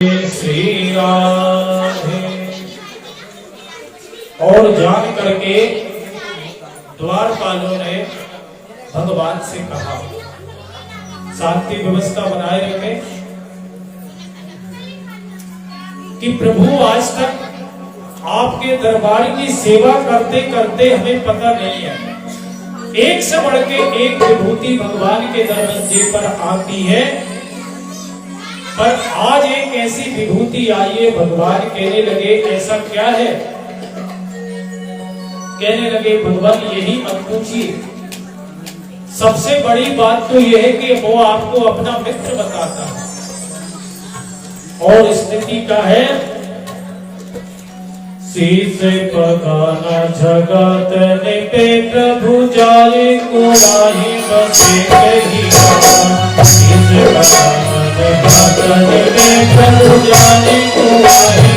श्री राधे। और जान करके द्वारपालों ने भगवान से कहा, शांति व्यवस्था बनाए रखें कि प्रभु आज तक आपके दरबार की सेवा करते करते हमें पता नहीं है, एक से बढ़ के एक विभूति भगवान के दरवाजे पर आती है, पर आज एक ऐसी विभूति आई है। भगवान कहने लगे ऐसा क्या है? कहने लगे भगवान यही मत पूछिए, सबसे बड़ी बात तो यह है कि वो आपको अपना मित्र बताता है। और स्थिति का है, शीश पकाना जगत ने पे प्रभु जाए को राही बसे कही, शीश पकाना जगत ने पे प्रभु जाए को राही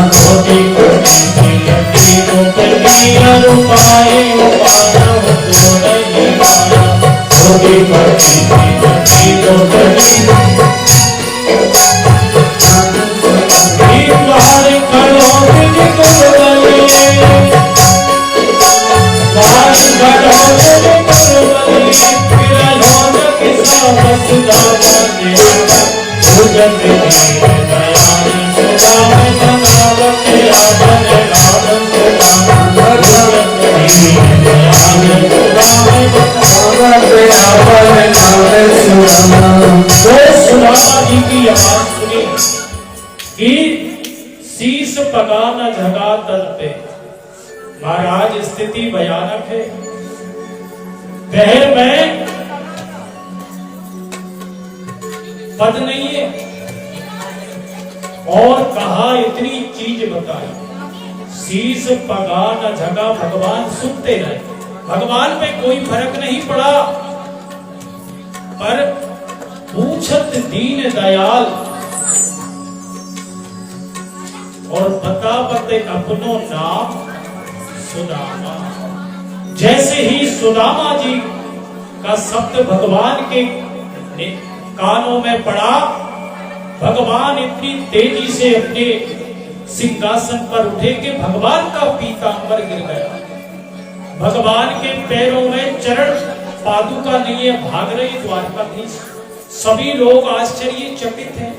कोटि कोटि लगी कोटि रूपाए उपाय तो नहीं माया, कोटि कोटि लगी कोटि सुदामा जी की आवाज सुनी कि शीश पका न झगा तल पे। महाराज स्थिति भयानक है। पहर में पद नहीं है और कहा इतनी चीज बताई, शीश पगा न झगा। भगवान सुनते रहे, भगवान पे कोई फर्क नहीं पड़ा, पर पूछत दीन दयाल और बतावते अपनो नाम सुदामा। जैसे ही सुदामा जी का शब्द भगवान के कानों में पड़ा, भगवान इतनी तेजी से अपने सिंहासन पर उठे कि भगवान का पीतांबर गिर गया। भगवान के पैरों में चरण पादुका नहीं है, भाग रही द्वारकाधीश। सभी लोग आश्चर्यचकित हैं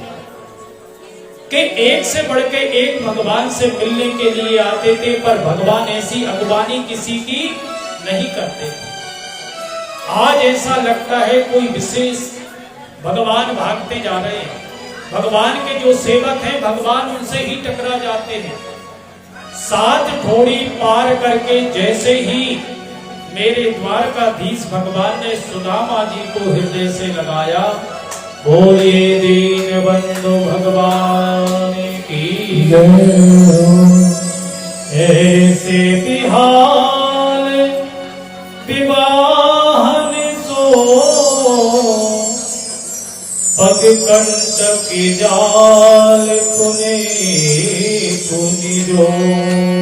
कि एक से बढ़ के एक भगवान से मिलने के लिए आते थे, पर भगवान ऐसी अगवानी किसी की नहीं करते। आज ऐसा लगता है कोई विशेष भगवान भागते जा रहे हैं, भगवान के जो सेवक हैं भगवान उनसे ही टकरा जाते हैं। 7 घोड़ी पार करके जैसे ही मेरे द्वारकाधीश भगवान ने सुदामा जी को हृदय से लगाया, बोलिए दीन बंधु भगवान की ऐसे बिहाल विवाहन सो पग कंटक जाल पुने पुनि रोए,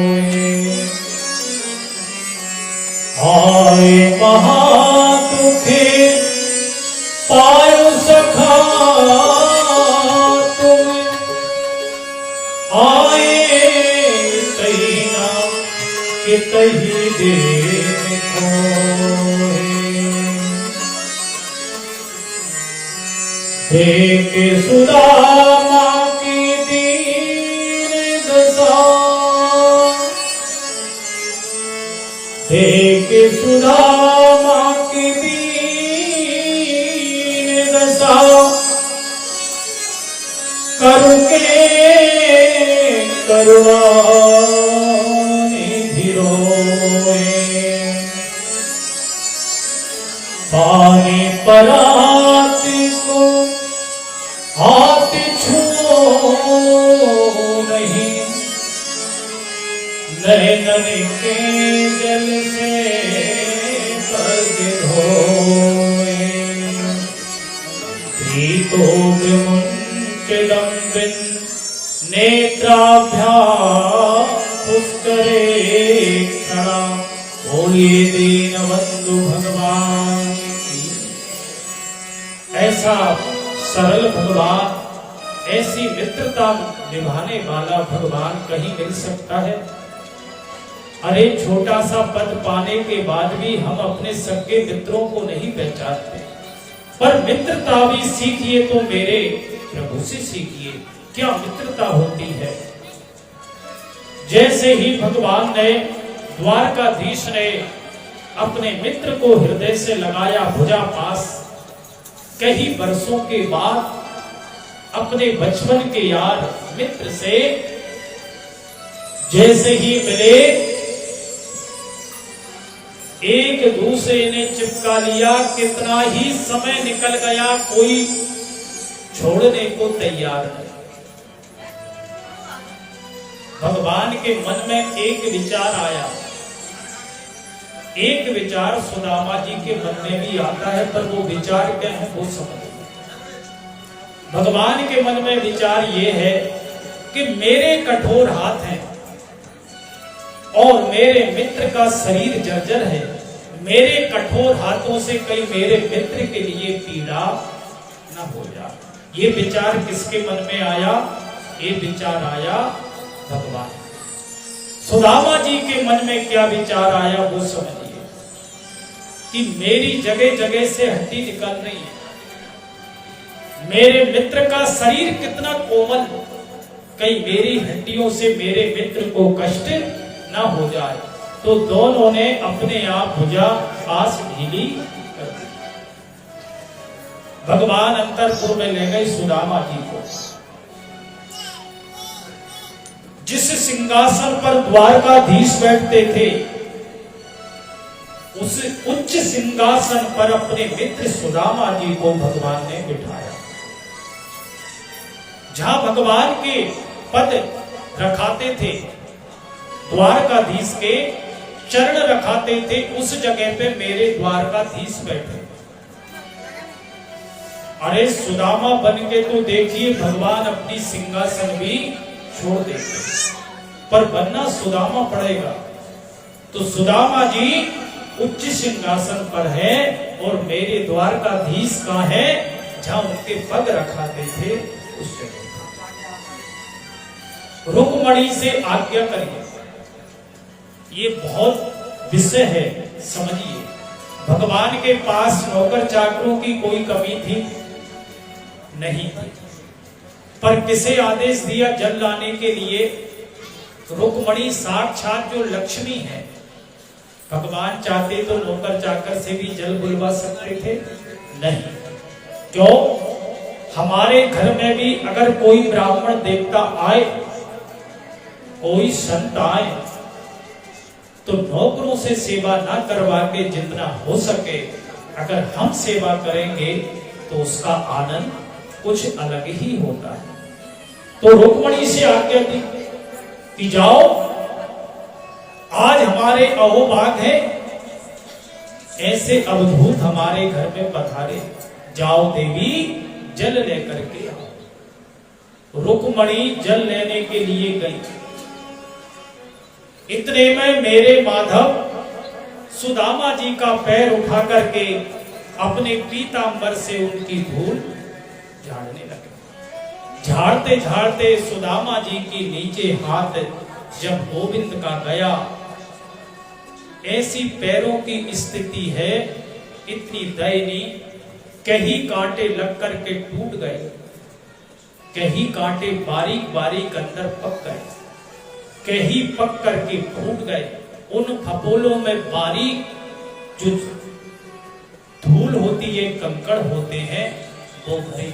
आए महादुखे पायो सखा तुम, आए तही ना कि तही देन खोए। देख सुदामा की दीन दशा, देख सुदामा की दीन दशा, करुके करुणा निधि रोए, पानी पराती को हाथ छुओ नहीं, नैनन के जल से पग धोए, प्रीतोग्मुंचदम्बिन नेत्राभ्या पुष्करे क्षणा। बोलिए दीन बंधु भगवान की। ऐसा सरल भगवान ऐसी मित्रता निभाने वाला भगवान कहीं मिल सकता है? अरे छोटा सा पद पाने के बाद भी हम अपने सगे मित्रों को नहीं पहचानते। पर मित्रता भी सीखिए तो मेरे प्रभु से सीखिए, क्या मित्रता होती है। जैसे ही भगवान ने, द्वारकाधीश ने अपने मित्र को हृदय से लगाया भुजा पास, कई वर्षों के बाद अपने बचपन के यार मित्र से जैसे ही मिले, एक दूसरे ने चिपका लिया। कितना ही समय निकल गया, कोई छोड़ने को तैयार नहीं। भगवान के मन में एक विचार आया। एक विचार सुदामा जी के मन में भी आता है, पर वो विचार क्या है वो समझ। भगवान के मन में विचार ये है कि मेरे कठोर हाथ हैं और मेरे मित्र का शरीर जर्जर है। मेरे कठोर हाथों से कहीं मेरे मित्र के लिए पीड़ा न हो जाए। ये विचार किसके मन में आया? ये विचार आया भगवान। सुदामा जी के मन में क्या विचार आया वो समझिए कि मेरी जगह जगह से हड्डी निकल रही है, मेरे मित्र का शरीर कितना कोमल, कहीं मेरी हड्डियों से मेरे मित्र को कष्ट न हो जाए। तो दोनों ने अपने आप भुजा पास ढीली कर दी। भगवान अंतरपुर में ले गए सुदामा जी को। जिस सिंहासन पर द्वारकाधीश बैठते थे, उस उच्च सिंहासन पर अपने मित्र सुदामा जी को भगवान ने बिठाया। जहां भगवान के पद रखाते थे, द्वारकाधीश के चरण रखाते थे, उस जगह पे मेरे द्वारकाधीश बैठे। अरे सुदामा बन के तो देखिए भगवान अपनी सिंहासन भी छोड़ देते, पर बनना सुदामा पड़ेगा। तो सुदामा जी उच्च सिंहासन पर है और मेरे द्वारकाधीश का है जहां उनके पग रखाते थे उस जगह। रुक्मणी से आज्ञा करिए, ये बहुत विषय है, समझिए। भगवान के पास नौकर चाकरों की कोई कमी थी नहीं थी, पर किसे आदेश दिया जल लाने के लिए? रुक्मणी साक्षात जो लक्ष्मी है, भगवान चाहते तो नौकर चाकर से भी जल बुलवा सकते थे, नहीं। क्यों? हमारे घर में भी अगर कोई ब्राह्मण देवता आए, कोई संत आए, तो नौकरों से सेवा ना करवा के जितना हो सके अगर हम सेवा करेंगे तो उसका आनंद कुछ अलग ही होता है। तो रुक्मणी से आज्ञा दी कि जाओ, आज हमारे अहोभाग है, ऐसे अवधूत हमारे घर में पधारे, जाओ देवी जल लेकर के आओ। रुक्मणी जल लेने के लिए गई। इतने में मेरे माधव सुदामा जी का पैर उठा करके अपने पीतांबर से उनकी धूल झाड़ने लगे। झाड़ते झाड़ते सुदामा जी के नीचे हाथ जब गोविंद का गया, ऐसी पैरों की स्थिति है, इतनी दयनीय, कहीं कांटे लग करके टूट गए, कहीं कांटे बारीक बारीक अंदर पक गए, कहीं पक करके फूट गए। उन फपोलों में बारीक जो धूल होती है, कंकड़ होते हैं, वो भरे।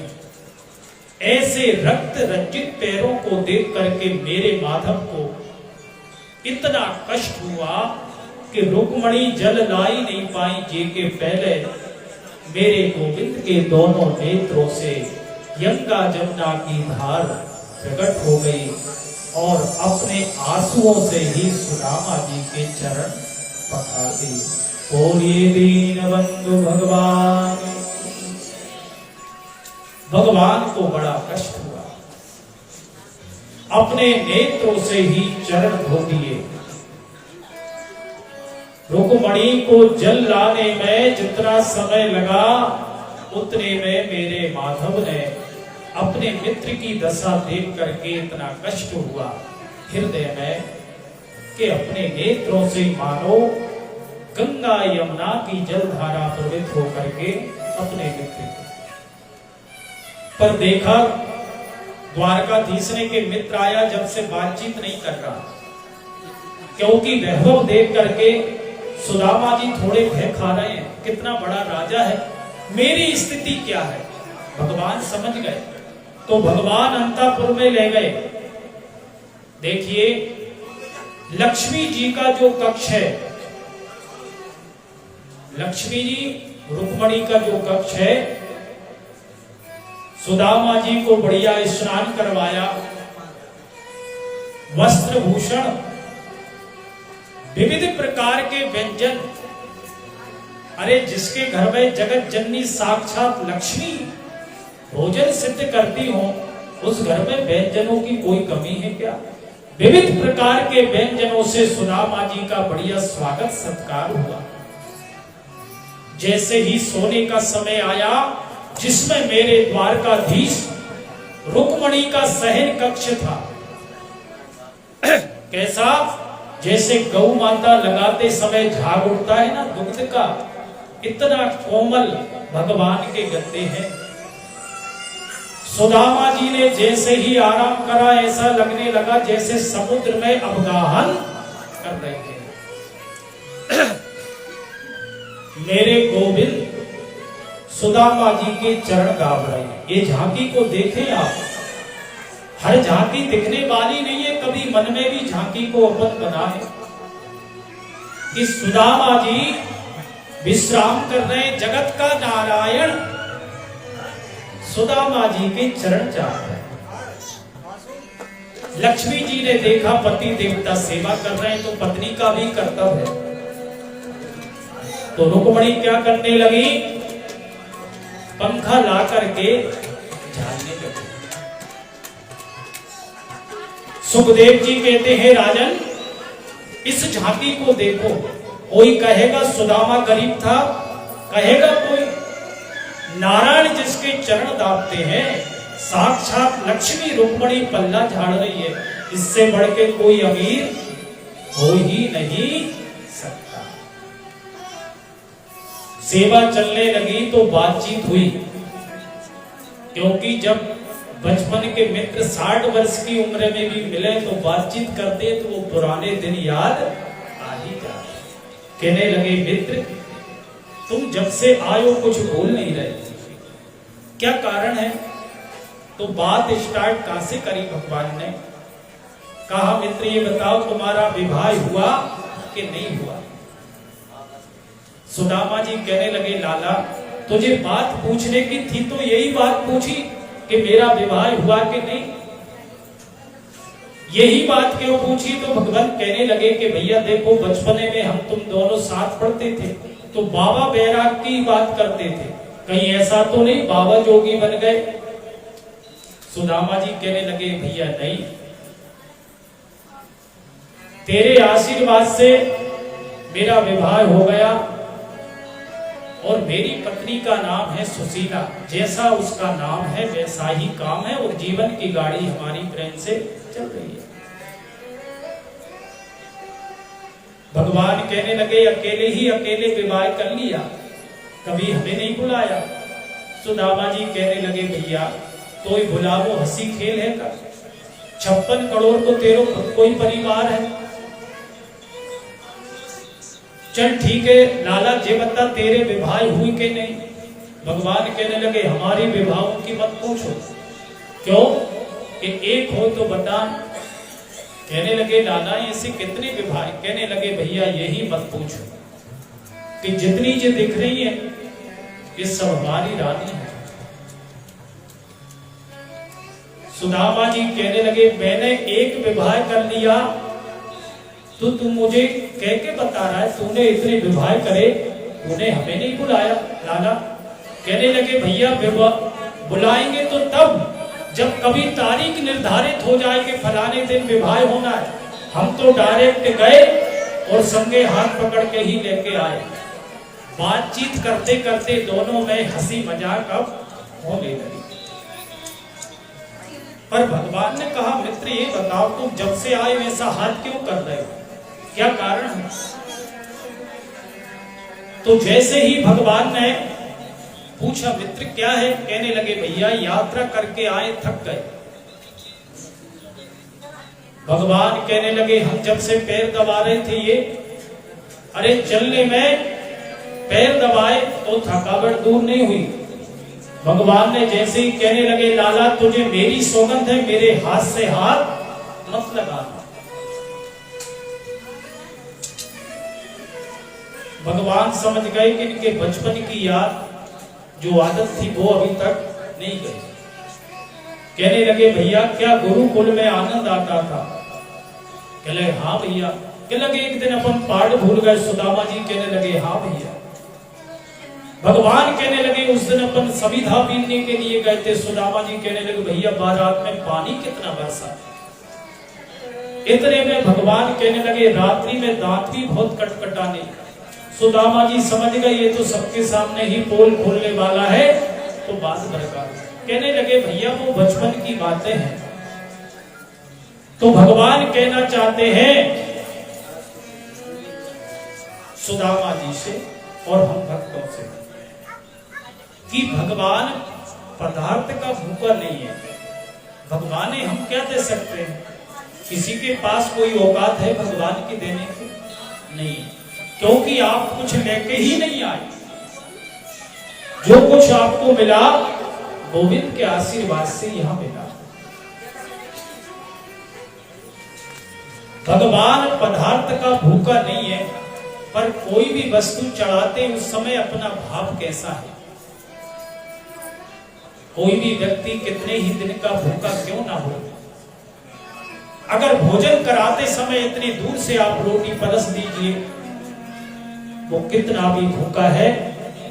ऐसे रक्त रंजित पैरों को देख करके मेरे माधव को इतना कष्ट हुआ कि रुक्मणी जल ला ही नहीं पाई जी के पहले मेरे गोविंद के दोनों नेत्रों से गंगा जमुना की धार प्रकट हो गई और अपने आंसुओं से ही सुदामा जी के चरण पखार दी। बोलिए दीन बंधु भगवान। भगवान को बड़ा कष्ट हुआ, अपने नेत्रों से ही चरण धो दिए। रुक्मणी को जल लाने में जितना समय लगा, उतने में मेरे माधव ने अपने मित्र की दशा देख करके इतना कष्ट हुआ हृदय में कि अपने नेत्रों से मानो गंगा यमुना की जलधारा प्रवृत्त होकर के अपने मित्र पर देखा द्वारकाधीश ने के मित्र आया जब से बातचीत नहीं कर रहा, क्योंकि वैभव देख करके सुदामा जी थोड़े भय खा रहे हैं, कितना बड़ा राजा है, मेरी स्थिति क्या है। भगवान समझ गए तो भगवान अंतापुर में ले गए। देखिए लक्ष्मी जी का जो कक्ष है, लक्ष्मी जी रुक्मणी का जो कक्ष है, सुदामा जी को बढ़िया स्नान करवाया, वस्त्र भूषण विविध प्रकार के व्यंजन। अरे जिसके घर में जगत जननी साक्षात लक्ष्मी भोजन सिद्ध करती हो, उस घर में व्यंजनों की कोई कमी है क्या। विविध प्रकार के व्यंजनों से सुदामा जी का बढ़िया स्वागत सत्कार हुआ। जैसे ही सोने का समय आया जिसमें मेरे द्वारकाधीश रुक्मणी का शयन कक्ष था, कैसा जैसे गौ माता लगाते समय झाग उठता है ना दुग्ध का, इतना कोमल भगवान के गद्दे हैं। सुदामा जी ने जैसे ही आराम करा ऐसा लगने लगा जैसे समुद्र में अवगाहन कर रहे थे। मेरे गोविंद सुदामा जी के चरण गाव रहे हैं। ये झांकी को देखें आप, हर झांकी दिखने वाली नहीं है, कभी मन में भी झांकी को अपन बनाए कि सुदामा जी विश्राम कर रहे हैं, जगत का नारायण सुदामा जी के चरण चाह रहे हैं। लक्ष्मी जी ने देखा पति देवता सेवा कर रहे हैं तो पत्नी का भी कर्तव्य है, तो रुक्मणी क्या करने लगी, पंखा ला करके झाड़ने लगी। सुखदेव जी कहते हैं राजन इस झांकी को देखो, कोई कहेगा सुदामा गरीब था, कहेगा कोई नारायण जिसके चरण दाबते हैं, साक्षात लक्ष्मी रुक्मणी पल्ला झाड़ रही है, इससे बढ़ के कोई अमीर हो ही नहीं सकता। सेवा चलने लगी तो बातचीत हुई, क्योंकि जब बचपन के मित्र 60 वर्ष की उम्र में भी मिले तो बातचीत करते तो वो पुराने दिन याद आ ही जाते। कहने लगे मित्र तुम जब से आयो कुछ बोल नहीं रहे, क्या कारण है। तो बात स्टार्ट कहां से करी भगवान ने, कहा मित्र ये बताओ तुम्हारा विवाह हुआ कि नहीं हुआ। सुदामा जी कहने लगे लाला तुझे बात पूछने की थी तो यही बात पूछी कि मेरा विवाह हुआ कि नहीं, यही बात क्यों पूछी। तो भगवान कहने लगे कि भैया देखो बचपने में हम तुम दोनों साथ पढ़ते थे तो बाबा बैराग की बात करते थे, कहीं ऐसा तो नहीं बाबा जोगी बन गए। सुदामा जी कहने लगे भैया नहीं, तेरे आशीर्वाद से मेरा विवाह हो गया और मेरी पत्नी का नाम है सुशीला, जैसा उसका नाम है वैसा ही काम है और जीवन की गाड़ी हमारी प्रेम से चल रही है। भगवान कहने लगे अकेले विवाह कर लिया, कभी हमें नहीं बुलाया। सुदामा जी कहने लगे भैया तो ही बुलावो, हंसी खेल है का, 56 करोड़ तो तेरो खुद कोई परिवार है। चल ठीक है लाला जे बता तेरे विवाह हुई के नहीं। भगवान कहने लगे हमारी विवाहों की मत पूछो, क्यों कि एक हो तो बता। कहने लगे लाला ऐसे कितने विवाह, कहने लगे भैया यही मत पूछो कि जितनी जो दिख रही है ये सब हमारी रानी है। सुदामा जी कहने लगे मैंने एक विवाह कर लिया तो तू मुझे कह के बता रहा है तूने इतने विवाह करे, तूने हमें नहीं बुलाया लाला। कहने लगे भैया बुलाएंगे तो तब जब कभी तारीख निर्धारित हो जाए कि फलाने दिन विवाह होना है, हम तो डायरेक्ट गए और संगे हाथ पकड़ के ही लेके आए। बातचीत करते करते दोनों में हंसी मजाक अब होने लगी। पर भगवान ने कहा मित्र ये बताओ तुम जब से आए वैसा हाथ क्यों कर रहे हो, क्या कारण है? तो जैसे ही भगवान ने पूछा मित्र क्या है, कहने लगे भैया यात्रा करके आए थक गए। भगवान कहने लगे हम जब से पैर दबा रहे थे ये, अरे चलने में पैर दबाए तो थकावट दूर नहीं हुई। भगवान ने जैसे ही कहने लगे लाला तुझे मेरी सौगंध है मेरे हाथ से हाथ मत लगाना। भगवान समझ गए कि इनके बचपन की याद जो आदत थी वो अभी तक नहीं गई। कहने लगे भैया क्या गुरुकुल में आनंद आता था? कहले हाँ भैया। कहने लगे एक दिन अपन पहाड़ भूल गए, सुदामा जी कहने लगे हाँ भैया। भगवान कहने लगे उस दिन अपन सविधा पीने के लिए गए थे, सुदामा जी कहने लगे भैया बारात में पानी कितना बरसा। इतने में भगवान कहने लगे रात्रि में दांत भी बहुत कटकटाने। सुदामा जी समझ गए ये तो सबके सामने ही पोल खोलने वाला है, तो बात बरकरार। कहने लगे भैया वो बचपन की बातें हैं। तो भगवान कहना चाहते हैं सुदामा जी से और हम भक्तों से कि भगवान पदार्थ का भूखा नहीं है। भगवान हम क्या दे सकते हैं? किसी के पास कोई औकात है भगवान की देने की? नहीं, क्योंकि आप कुछ लेके ही नहीं आए। जो कुछ आपको मिला गोविंद के आशीर्वाद से यहां मिला। भगवान पदार्थ का भूखा नहीं है, पर कोई भी वस्तु चढ़ाते उस समय अपना भाव कैसा है। कोई भी व्यक्ति कितने ही दिन का भूखा क्यों ना हो, अगर भोजन कराते समय इतनी दूर से आप रोटी परस दीजिए, वो कितना भी भूखा है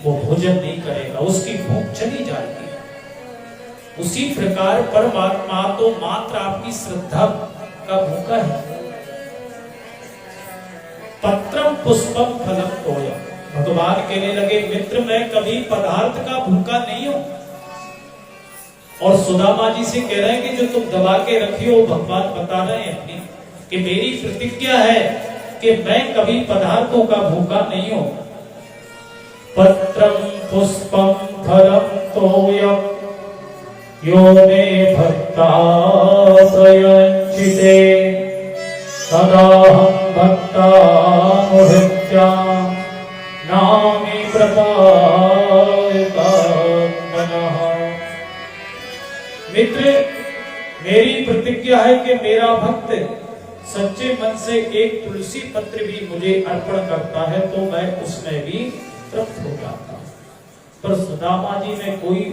वो भोजन नहीं करेगा, उसकी भूख चली जाएगी। उसी प्रकार परमात्मा तो मात्र आपकी श्रद्धा का भूखा है। पत्रम पुष्पम फलम तोयम। भगवान कहने लगे मित्र मैं कभी पदार्थ का भूखा नहीं हूं। और सुदामा जी से कह रहे हैं कि जो तुम दबा के रखी हो, भगवान बता रहे हैं अपनी कि मेरी प्रतिज्ञा है कि मैं कभी पदार्थों का भूखा नहीं हूं। पत्रम पुष्पम फलम तोयम यो मे भक्ता प्रयंचिते सदाहं भक्ता मुहृत्या नामी प्रपायता मनः। मित्र मेरी प्रतिज्ञा है कि मेरा भक्त सच्चे मन से एक तुलसी पत्र भी मुझे अर्पण करता है तो मैं उसमें भी तृप्त हो जाता हूं। पर सुदामा जी ने कोई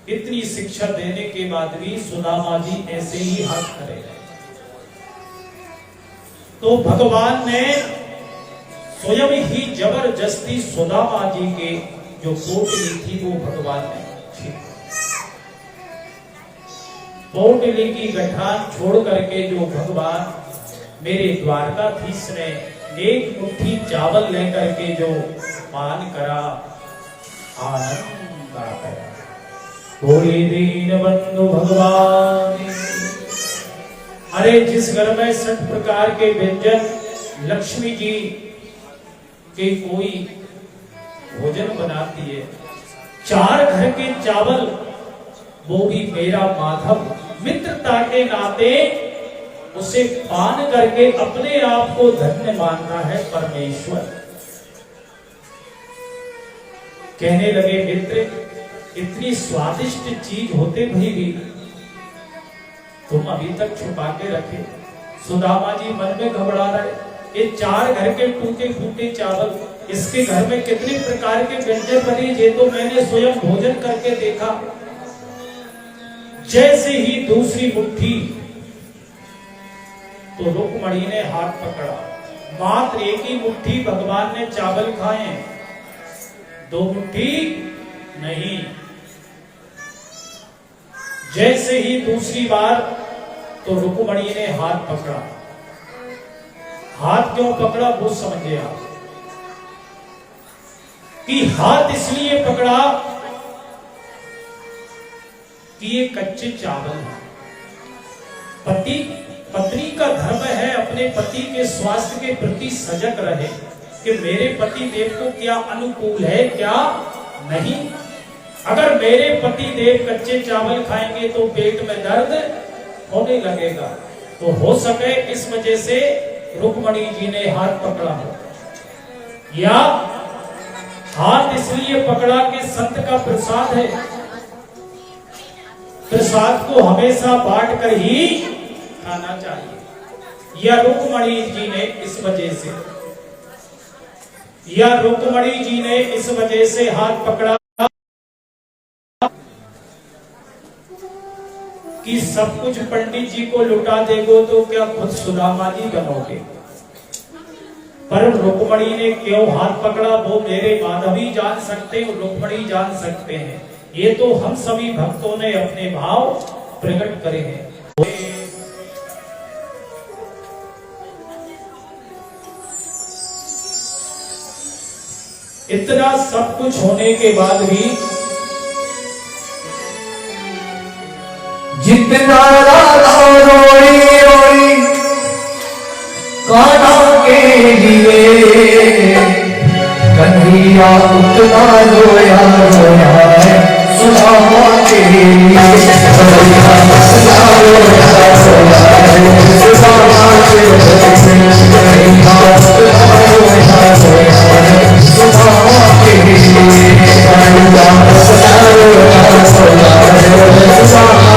इतनी शिक्षा देने के बाद भी सुदामा जी ऐसे ही हाथ खड़े रहे। तो भगवान ने स्वयं ही जबरदस्ती सुदामा जी के जो पोटली थी वो भगवान ने पोटली की गठान छोड़ करके जो भगवान मेरे द्वारकाधीश ने एक मुट्ठी चावल लेकर के जो पान करा, आनंद आ गया। बोले दीन बंधु भगवान। अरे जिस घर में 60 प्रकार के व्यंजन लक्ष्मी जी के कोई भोजन बनाती है, 4 घर के चावल वो भी मेरा माधव मित्रता के नाते उसे पान करके अपने आप को धन्य मानना है परमेश्वर। कहने लगे मित्र इतनी स्वादिष्ट चीज होते भी तुम अभी तक छुपा के रखे। सुदामा जी मन में घबरा रहे, ये 4 घर के टूटे फूटे चावल, इसके घर में कितने प्रकार के व्यंजन बने, ये तो मैंने स्वयं भोजन करके देखा। जैसे ही दूसरी मुट्ठी तो रुक्मणी ने हाथ पकड़ा। मात्र एक ही मुट्ठी भगवान ने चावल खाए, 2 मुट्ठी नहीं। जैसे ही दूसरी बार तो रुक्मणी ने हाथ पकड़ा। हाथ क्यों पकड़ा वो समझे आप कि हाथ इसलिए पकड़ा कि ये कच्चे चावल हैं। पति पत्नी का धर्म है अपने पति के स्वास्थ्य के प्रति सजग रहे कि मेरे पति देव को क्या अनुकूल है क्या नहीं। अगर मेरे पति देव कच्चे चावल खाएंगे तो पेट में दर्द होने लगेगा। तो हो सके इस वजह से रुक्मणी जी ने हाथ पकड़ा हो, या हाथ इसलिए पकड़ा कि संत का प्रसाद है, प्रसाद को हमेशा बांट कर ही खाना चाहिए। या रुक्मणी जी ने इस वजह से हाथ पकड़ा कि सब कुछ पंडित जी को लुटा देगो तो क्या खुद सुदामा जी बनोगे। पर रुक्मणी ने क्यों हाथ पकड़ा वो मेरे माधवी जान सकते हैं, रुक्मणी जान सकते हैं। ये तो हम सभी भक्तों ने अपने भाव प्रकट करे हैं। इतना सब कुछ होने के बाद भी जितना रोई रोई कान्हा के लिए कन्हैया उतना रोया रोया है सुदामा के लिए। कन्हैया उतना रोया रोया है सुदामा के लिए। कन्हैया उतना रोया रोया है सुदामा के लिए। कन्हैया उतना रोया रोया है सुदामा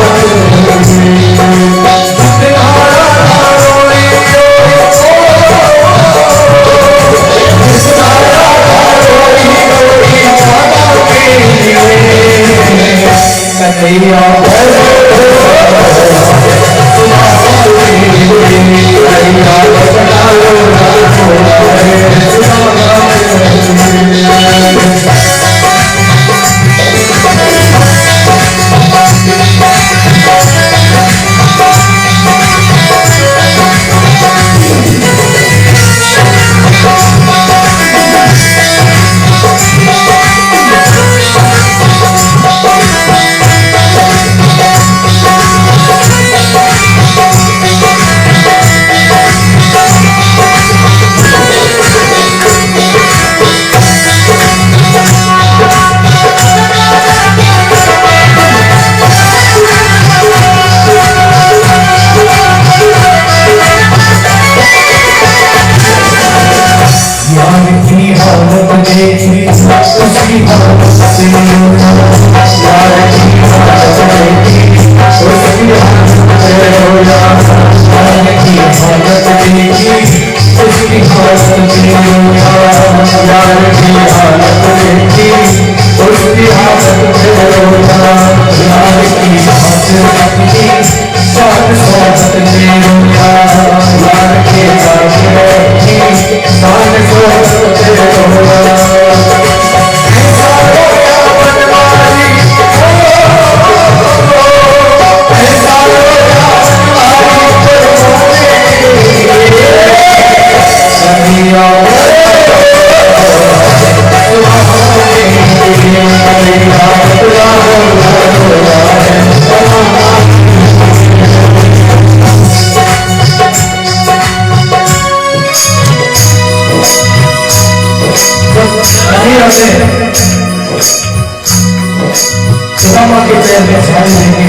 सुदामा के पैर में छाल लेंगे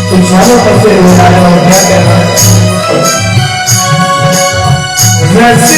तो छालों पर से रोजाना और क्या कहना से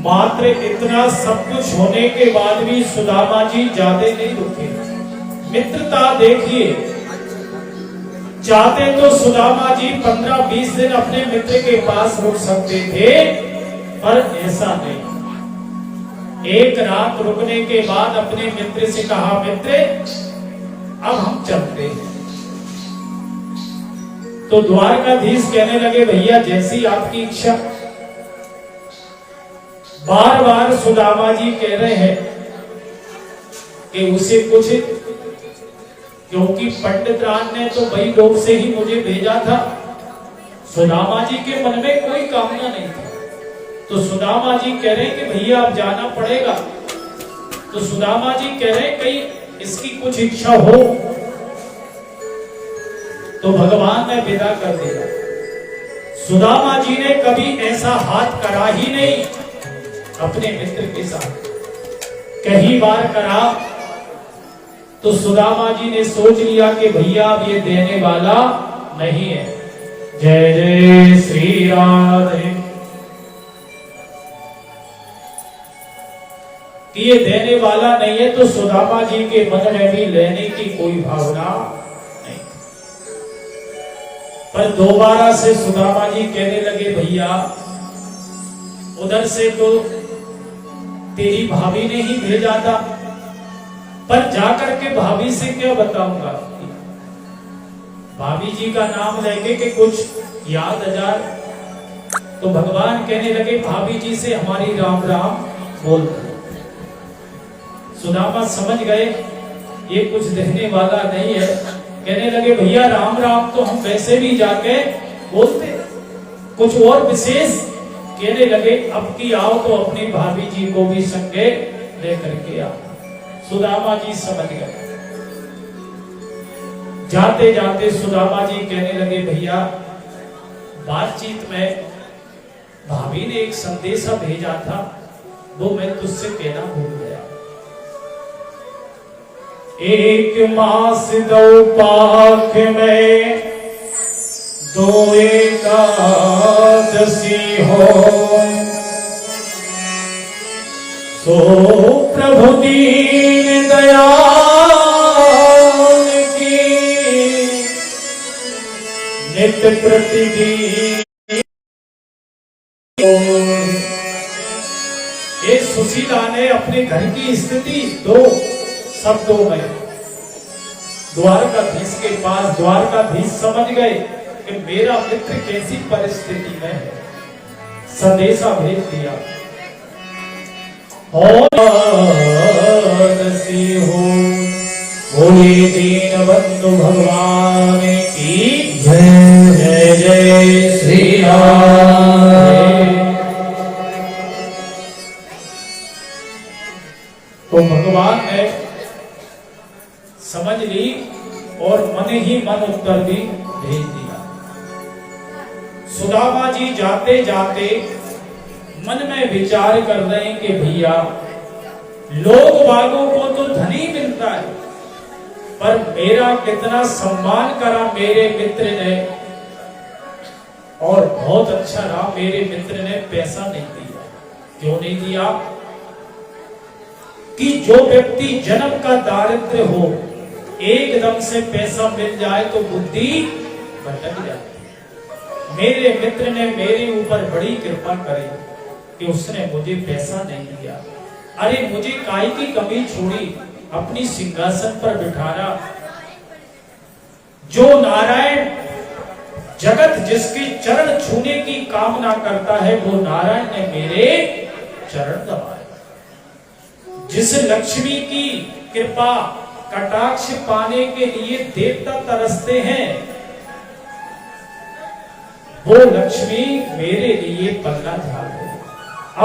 मात्र इतना सब कुछ होने के बाद भी सुदामा जी ज्यादा नहीं रुके। मित्रता देखिए, चाहते तो सुदामा जी 15-20 दिन अपने मित्र के पास रुक सकते थे, पर ऐसा नहीं। एक रात रुकने के बाद अपने मित्र से कहा, मित्र अब हम चलते हैं। तो द्वारकाधीश कहने लगे, भैया जैसी आपकी इच्छा। बार बार सुदामा जी कह रहे हैं कि उसे कुछ, क्योंकि पंडित राज ने तो वही लोग से ही मुझे भेजा था। सुदामा जी के मन में कोई कामना नहीं था। तो सुदामा जी कह रहे कि भैया अब जाना पड़ेगा। तो सुदामा जी कह रहे कहीं इसकी कुछ इच्छा हो तो भगवान ने विदा कर दिया। सुदामा जी ने कभी ऐसा हाथ करा ही नहीं अपने मित्र के साथ। कई बार करा तो सुदामा जी ने सोच लिया कि भैया अब ये देने वाला नहीं है। जय जय श्री राधे। कि ये देने वाला नहीं है, तो सुदामा जी के मन में भी लेने की कोई भावना नहीं। पर दोबारा से सुदामा जी कहने लगे, भैया उधर से तो तेरी भाभी ने ही भेजा था, पर जाकर के भाभी से क्या बताऊंगा। भाभी जी का नाम लेके कि कुछ याद आ जाए। तो भगवान कहने लगे, भाभी जी से हमारी राम राम बोल। सुदामा समझ गए ये कुछ देने वाला नहीं है। कहने लगे, भैया राम राम तो हम वैसे भी जाके बोलते, कुछ और विशेष। कहने लगे, अब की आओ तो अपनी भाभी जी को भी संगे लेकर के आओ। सुदामा जी समझ गए। जाते जाते सुदामा जी कहने लगे, भैया बातचीत में भाभी ने एक संदेशा भेजा था, वो मैं तुझसे कहना भूल गया। एक मास दो पाख में दो एकादशी हो, सो प्रभु दीन दयाल की नित नित प्रतिदिन। एक सुशीला ने अपने घर की स्थिति दो शब्दों में द्वारकाधीश के पास, द्वारकाधीश समझ गए कि मेरा मित्र कैसी परिस्थिति में है, संदेशा भेज दिया। और हो बोले दीन बंधु भगवान की जय। जय जय श्री राम। तो भगवान ने समझ ली और मन ही मन उत्तर भी भेज दिया। सुदामा जी जाते जाते मन में विचार कर रहे हैं कि भैया लोग बागों को तो धनी मिलता है, पर मेरा कितना सम्मान करा मेरे मित्र ने, और बहुत अच्छा रहा मेरे मित्र ने पैसा नहीं दिया। क्यों नहीं दिया? कि जो व्यक्ति जन्म का दारिद्र्य हो, एकदम से पैसा मिल जाए तो बुद्धि भटक जाती। मेरे मित्र ने मेरे ऊपर बड़ी कृपा करी कि उसने मुझे पैसा नहीं दिया। अरे मुझे काय की कमी छोड़ी, अपनी सिंहासन पर बिठाना। जो नारायण जगत जिसके चरण छूने की कामना करता है, वो नारायण ने मेरे चरण दबाए। जिस लक्ष्मी की कृपा कटाक्ष पाने के लिए देवता तरसते हैं, वो लक्ष्मी मेरे लिए पल्ला झाड़ गई।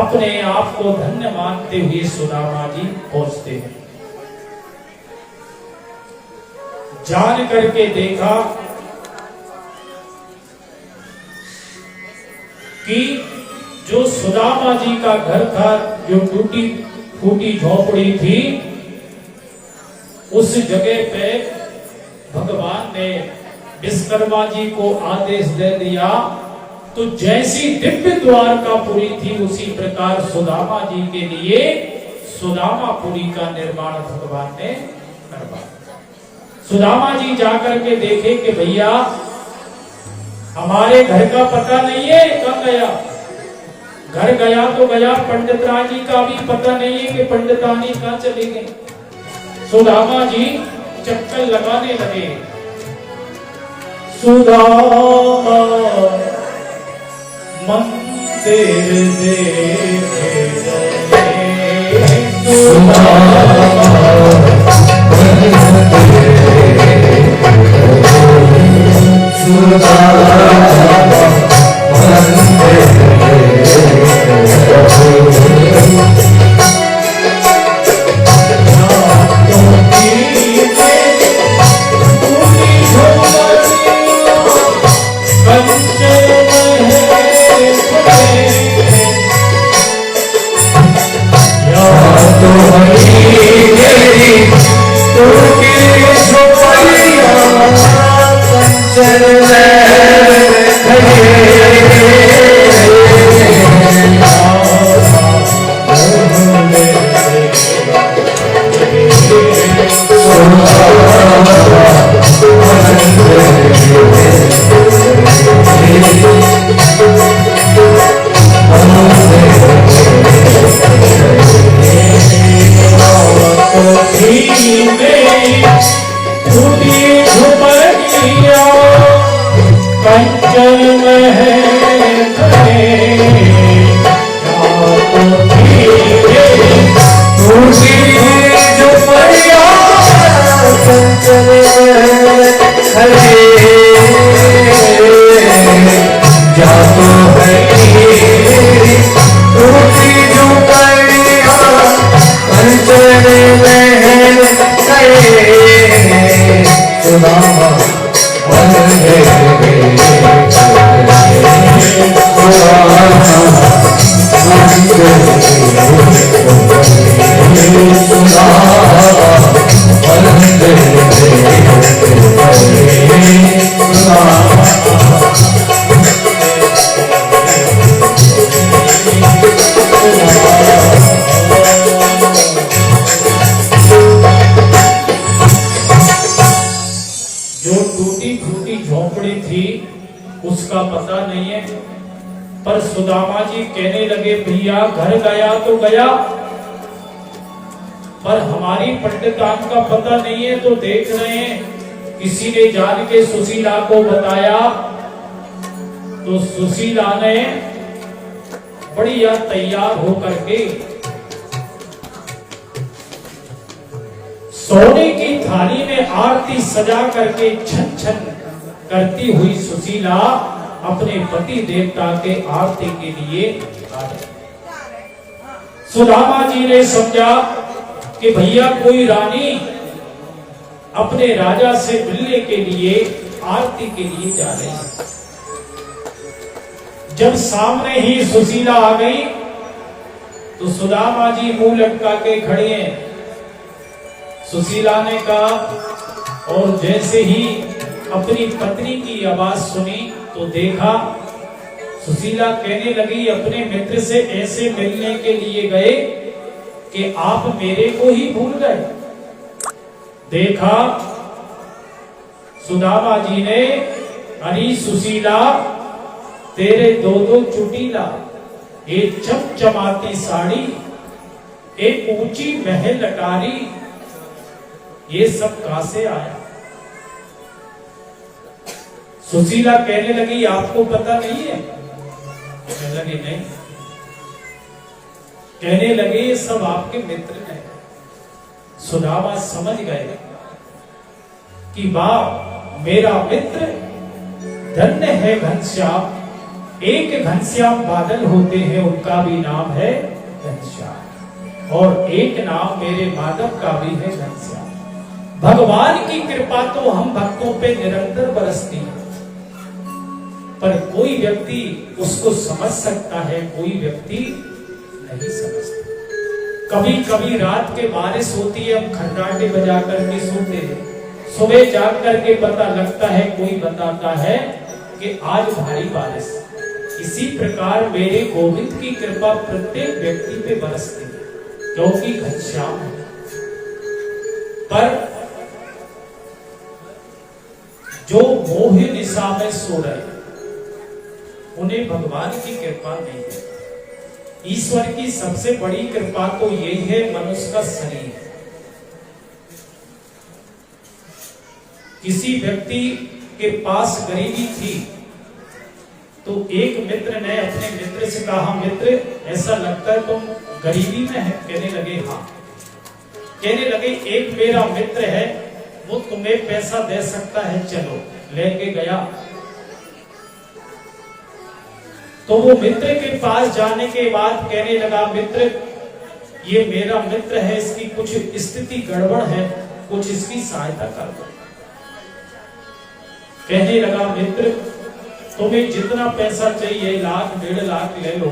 अपने आप को धन्य मानते हुए सुदामा जी पहुंचते हैं। जान करके देखा कि जो सुदामा जी का घर था, जो टूटी फूटी झोपड़ी थी, उस जगह पे भगवान ने विश्वकर्मा जी को आदेश दे दिया। तो जैसी दिव्य द्वारकापुरी थी, उसी प्रकार सुदामा जी के लिए सुदामापुरी का निर्माण भगवान ने करवाया। सुदामा जी जाकर के देखे कि भैया हमारे घर का पता नहीं है, कहाँ गया? घर गया तो गया, पंडित रानी का भी पता नहीं है कि पंडितानी कहाँ चली गई। सुदामा जी चक्कर लगाने लगे। सुदामा मंदिर देखे सुदामा उसका पता नहीं है। पर सुदामा जी कहने लगे भैया घर गया तो गया, पर हमारी पंडितान का पता नहीं है। तो देख रहे हैं किसी ने जान के सुशीला को बताया, तो सुशीला ने बढ़िया तैयार होकर के सोने की थाली में आरती सजा करके छन छन करती हुई सुशीला अपने पति देवता के आरती के लिए आ गई। सुदामा जी ने समझा कि भैया कोई रानी अपने राजा से मिलने के लिए आरती के लिए जा रही है। जब सामने ही सुशीला आ गई तो सुदामा जी मुंह लटका के खड़े हैं। सुशीला ने कहा, और जैसे ही अपनी पत्नी की आवाज सुनी तो देखा सुशीला कहने लगी अपने मित्र से ऐसे मिलने के लिए गए कि आप मेरे को ही भूल गए। देखा सुदामा जी ने, अरे सुशीला तेरे दो दो चुटीला, एक चमचमाती साड़ी, एक ऊंची महल अटारी, ये सब कहां से आया? सुशीला कहने लगी आपको पता नहीं है? कहने लगी नहीं। कहने लगे ये सब आपके मित्र हैं। सुदामा समझ गए कि वाह मेरा मित्र धन्य है घनश्याम। एक घनश्याम बादल होते हैं उनका भी नाम है घनश्याम, और एक नाम मेरे माधव का भी है घनश्याम। भगवान की कृपा तो हम भक्तों पे निरंतर बरसती है, पर कोई व्यक्ति उसको समझ सकता है, कोई व्यक्ति नहीं समझता। कभी कभी रात के बारिश होती है, हम खर्राटे बजा करके सोते हैं, सुबह जाग करके पता लगता है, कोई बताता है कि आज भारी बारिश। इसी प्रकार मेरे गोविंद की कृपा प्रत्येक व्यक्ति पे बरसती है, क्योंकि घनश्याम है। पर जो मोह निशा में सो रहे उन्हें भगवान की कृपा नहीं है। ईश्वर की सबसे बड़ी कृपा तो यही है मनुष्य का शरीर। किसी व्यक्ति के पास गरीबी थी तो एक मित्र ने अपने मित्र से कहा, मित्र ऐसा लगता है तुम गरीबी में है? कहने लगे हाँ। कहने लगे एक मेरा मित्र है, वो तुम्हें पैसा दे सकता है, चलो। लेके गया तो वो मित्र के पास जाने के बाद कहने लगा, मित्र ये मेरा मित्र है, इसकी कुछ स्थिति गड़बड़ है, कुछ इसकी सहायता कर दो। कहने लगा, मित्र तुम्हें जितना पैसा चाहिए, 1 लाख 1.5 लाख ले लो,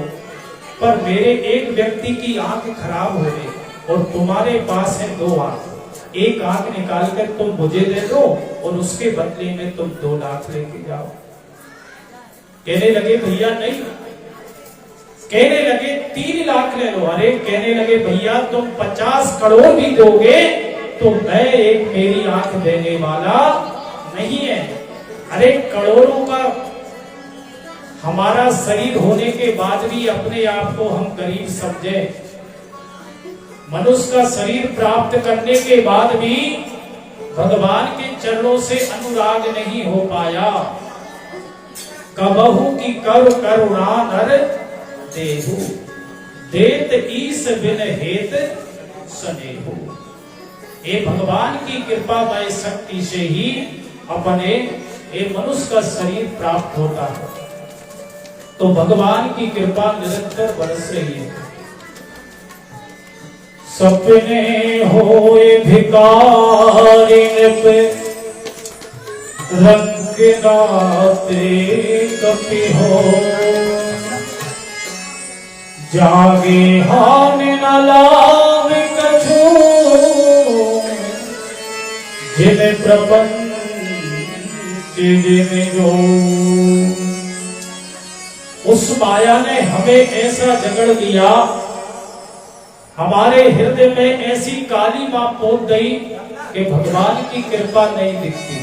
पर मेरे एक व्यक्ति की आंख खराब हो गई और तुम्हारे पास है 2 आंख। एक आंख निकाल कर तुम मुझे दे दो और उसके बदले में तुम 2 लाख लेके जाओ। कहने लगे भैया नहीं। कहने लगे 3 लाख ले लो। अरे कहने लगे भैया तुम 50 करोड़ भी दोगे तो मैं एक मेरी आंख देने वाला नहीं है। अरे करोड़ों का हमारा शरीर होने के बाद भी अपने आप को हम गरीब समझे। मनुष्य का शरीर प्राप्त करने के बाद भी भगवान के चरणों से अनुराग नहीं हो पाया। कबहू की कर करुणा नर देहु, देत ईस बिन हेत सनेहु। ये भगवान की कृपा मय शक्ति से ही अपने ये मनुष्य का शरीर प्राप्त होता है। तो भगवान की कृपा निरंतर बरस रही है। सपने होए भिखारिन पे रंग नाते कपि हो, जागे हान न लावे कछु, जिन प्रपंच जिन जो। उस माया ने हमें ऐसा जगड़ दिया, हमारे हृदय में ऐसी काली मां पोत गई कि भगवान की कृपा नहीं दिखती।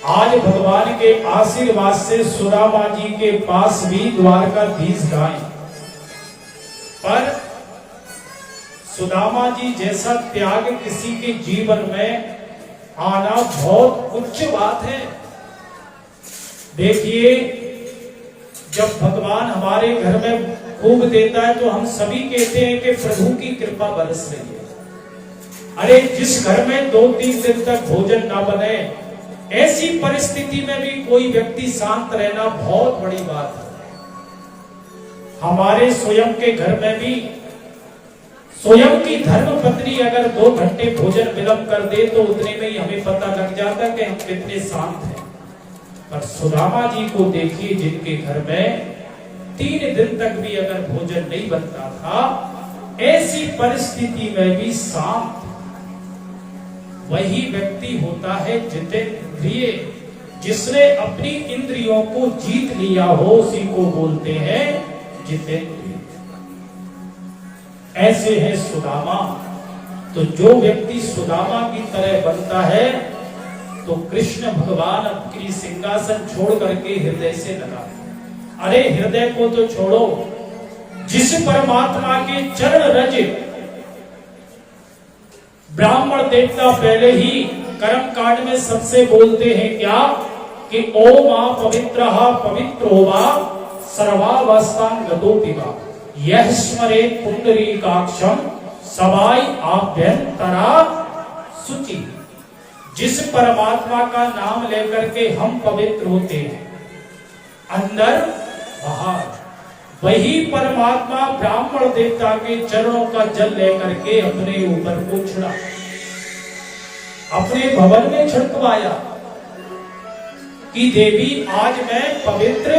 आज भगवान के आशीर्वाद से सुदामा जी के पास भी द्वारकाधीश गाय, पर सुदामा जी जैसा त्याग किसी के जीवन में आना बहुत उच्च बात है। देखिए, जब भगवान हमारे घर में खूब देता है तो हम सभी कहते हैं कि प्रभु की कृपा बरस रही है। अरे जिस घर में 2-3 दिन तक भोजन ना बने, ऐसी परिस्थिति में भी कोई व्यक्ति शांत रहना बहुत बड़ी बात है। हमारे स्वयं के घर में भी स्वयं की धर्म पत्नी अगर 2 घंटे भोजन विलंब कर दे तो उतने में ही हमें पता लग जाता कि हम कितने शांत हैं। पर सुदामा जी को देखिए, जिनके घर में 3 दिन तक भी अगर भोजन नहीं बनता था, ऐसी परिस्थिति में भी शांत, वही व्यक्ति होता है जितेंद्रिय। जिसने अपनी इंद्रियों को जीत लिया हो उसी को बोलते हैं जितेंद्रिय। ऐसे है सुदामा। तो जो व्यक्ति सुदामा की तरह बनता है तो कृष्ण भगवान अपनी सिंहासन छोड़ करके हृदय से लगा। अरे हृदय को तो छोड़ो, जिस परमात्मा के चरण रज ब्राह्मण देवता पहले ही कर्म कांड में सबसे बोलते हैं क्या कि ओम आ पवित्रः पवित्रो वा सर्वावस्थां गतोऽपि वा यह स्मरेत् पुंडरीकाक्षं सवाई आभ्यंतरा शुचि। जिस परमात्मा का नाम लेकर के हम पवित्र होते हैं अंदर बाहर, वही परमात्मा ब्राह्मण देवता के चरणों का जल लेकर के अपने ऊपर को छिड़ा, अपने भवन में छिड़कवाया कि देवी आज मैं पवित्र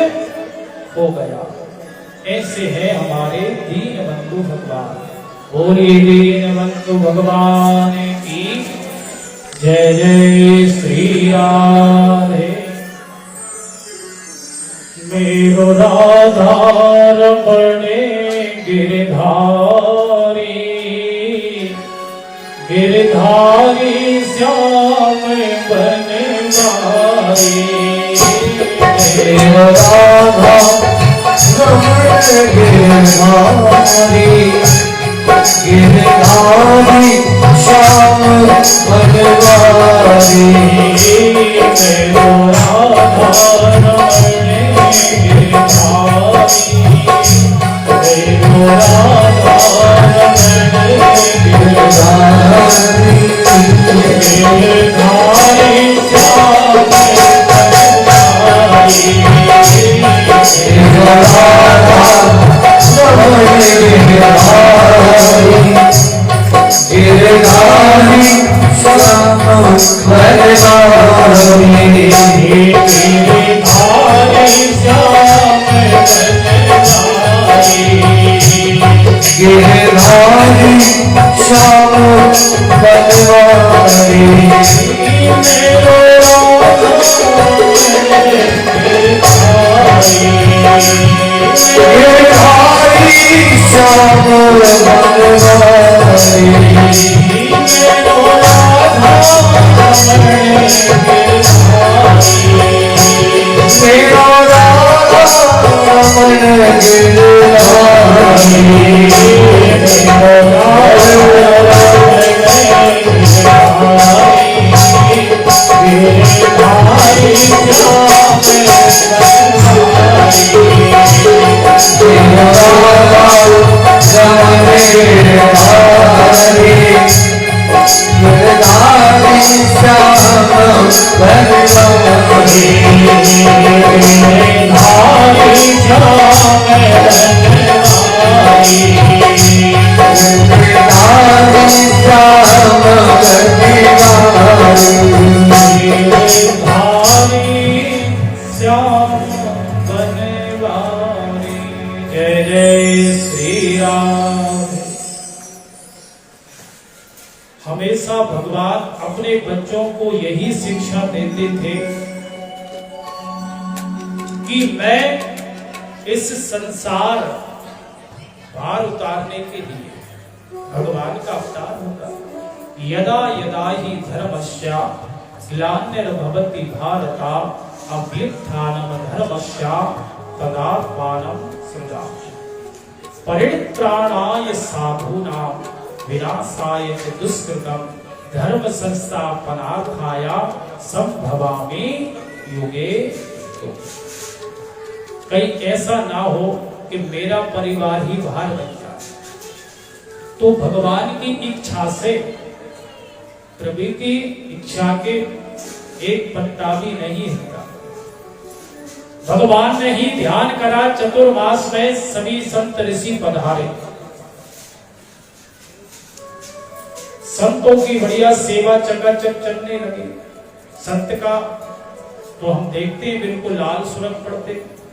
हो गया। ऐसे है हमारे दीन बंधु भगवान। बोलिए दीन बंधु भगवान की जय। जय श्री राधे। मेरो राधार बने गिरधारी, गिरधारी श्याम बनवारी। मेरो राधा रमण गिरधारी, गिरधारी श्याम बनवारी। मेरो राधा रमण हमेशा भगवान अपने बच्चों को यही शिक्षा देते थे कि मैं इस संसार भार उतारने के लिए भगवान का अवतार होगा। यदा यदा ही धर्मस्य ग्लानिर्भवति भारत अभ्युत्थानं धर्मस्य तदात्मानं सृजामि। परित्राणाय साधूनां विनाशाय च दुष्कृतं धर्म संस्थापनार्थाय संभवामि युगे युगे। कहीं ऐसा ना हो कि मेरा परिवार ही भार बन जाए, तो भगवान की इच्छा से, प्रभु की इच्छा के एक पत्ता भी नहीं हिलता। भगवान ने ही ध्यान करा, चतुर्मास में सभी संत ऋषि पधारे, संतों की बढ़िया सेवा चकाचक चलने लगी। संत का तो हम देखते हैं बिल्कुल लाल सुरख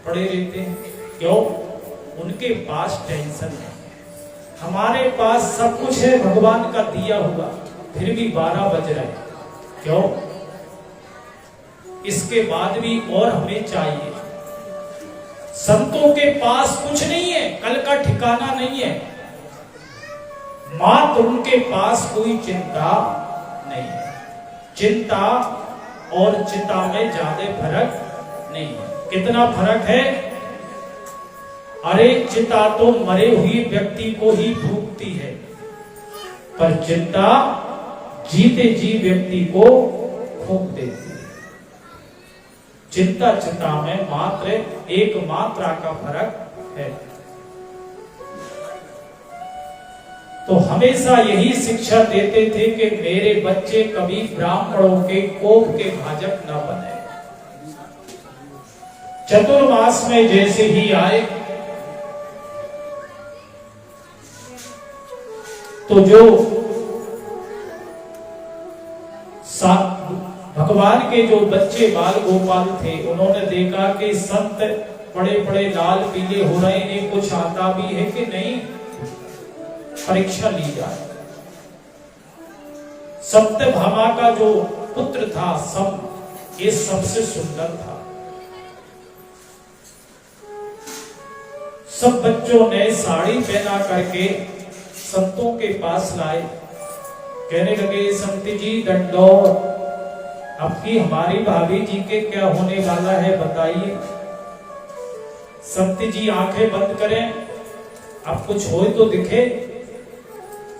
पड़े रहते हैं, क्यों? उनके पास टेंशन है। हमारे पास सब कुछ है भगवान का दिया हुआ, फिर भी 12 बज रहे, क्यों? इसके बाद भी और हमें चाहिए। संतों के पास कुछ नहीं है, कल का ठिकाना नहीं है, मात्र उनके पास कोई चिंता नहीं है। चिंता और चिंता में ज्यादा फर्क नहीं है। कितना फर्क है? अरे चिंता तो मरे हुए व्यक्ति को ही फूकती है, पर चिंता जीते जी व्यक्ति को फूक देती है। चिंता चिंता में मात्र एक मात्रा का फर्क है। तो हमेशा यही शिक्षा देते थे कि मेरे बच्चे कभी ब्राह्मणों के कोप के भाजक न बने। चतुर्मास में जैसे ही आए तो जो भगवान के जो बच्चे बाल गोपाल थे, उन्होंने देखा कि संत बड़े बड़े लाल पीले हो रहे हैं, कुछ आता भी है कि नहीं, परीक्षा ली जाए। सत्यभामा का जो पुत्र था सम, ये सबसे सुंदर था। सब बच्चों ने साड़ी पहना करके संतों के पास लाए, कहने लगे संत जी दंडोत, अब की हमारी भाभी जी के क्या होने वाला है बताइए। संत जी आंखें बंद करें, अब कुछ हो तो दिखे।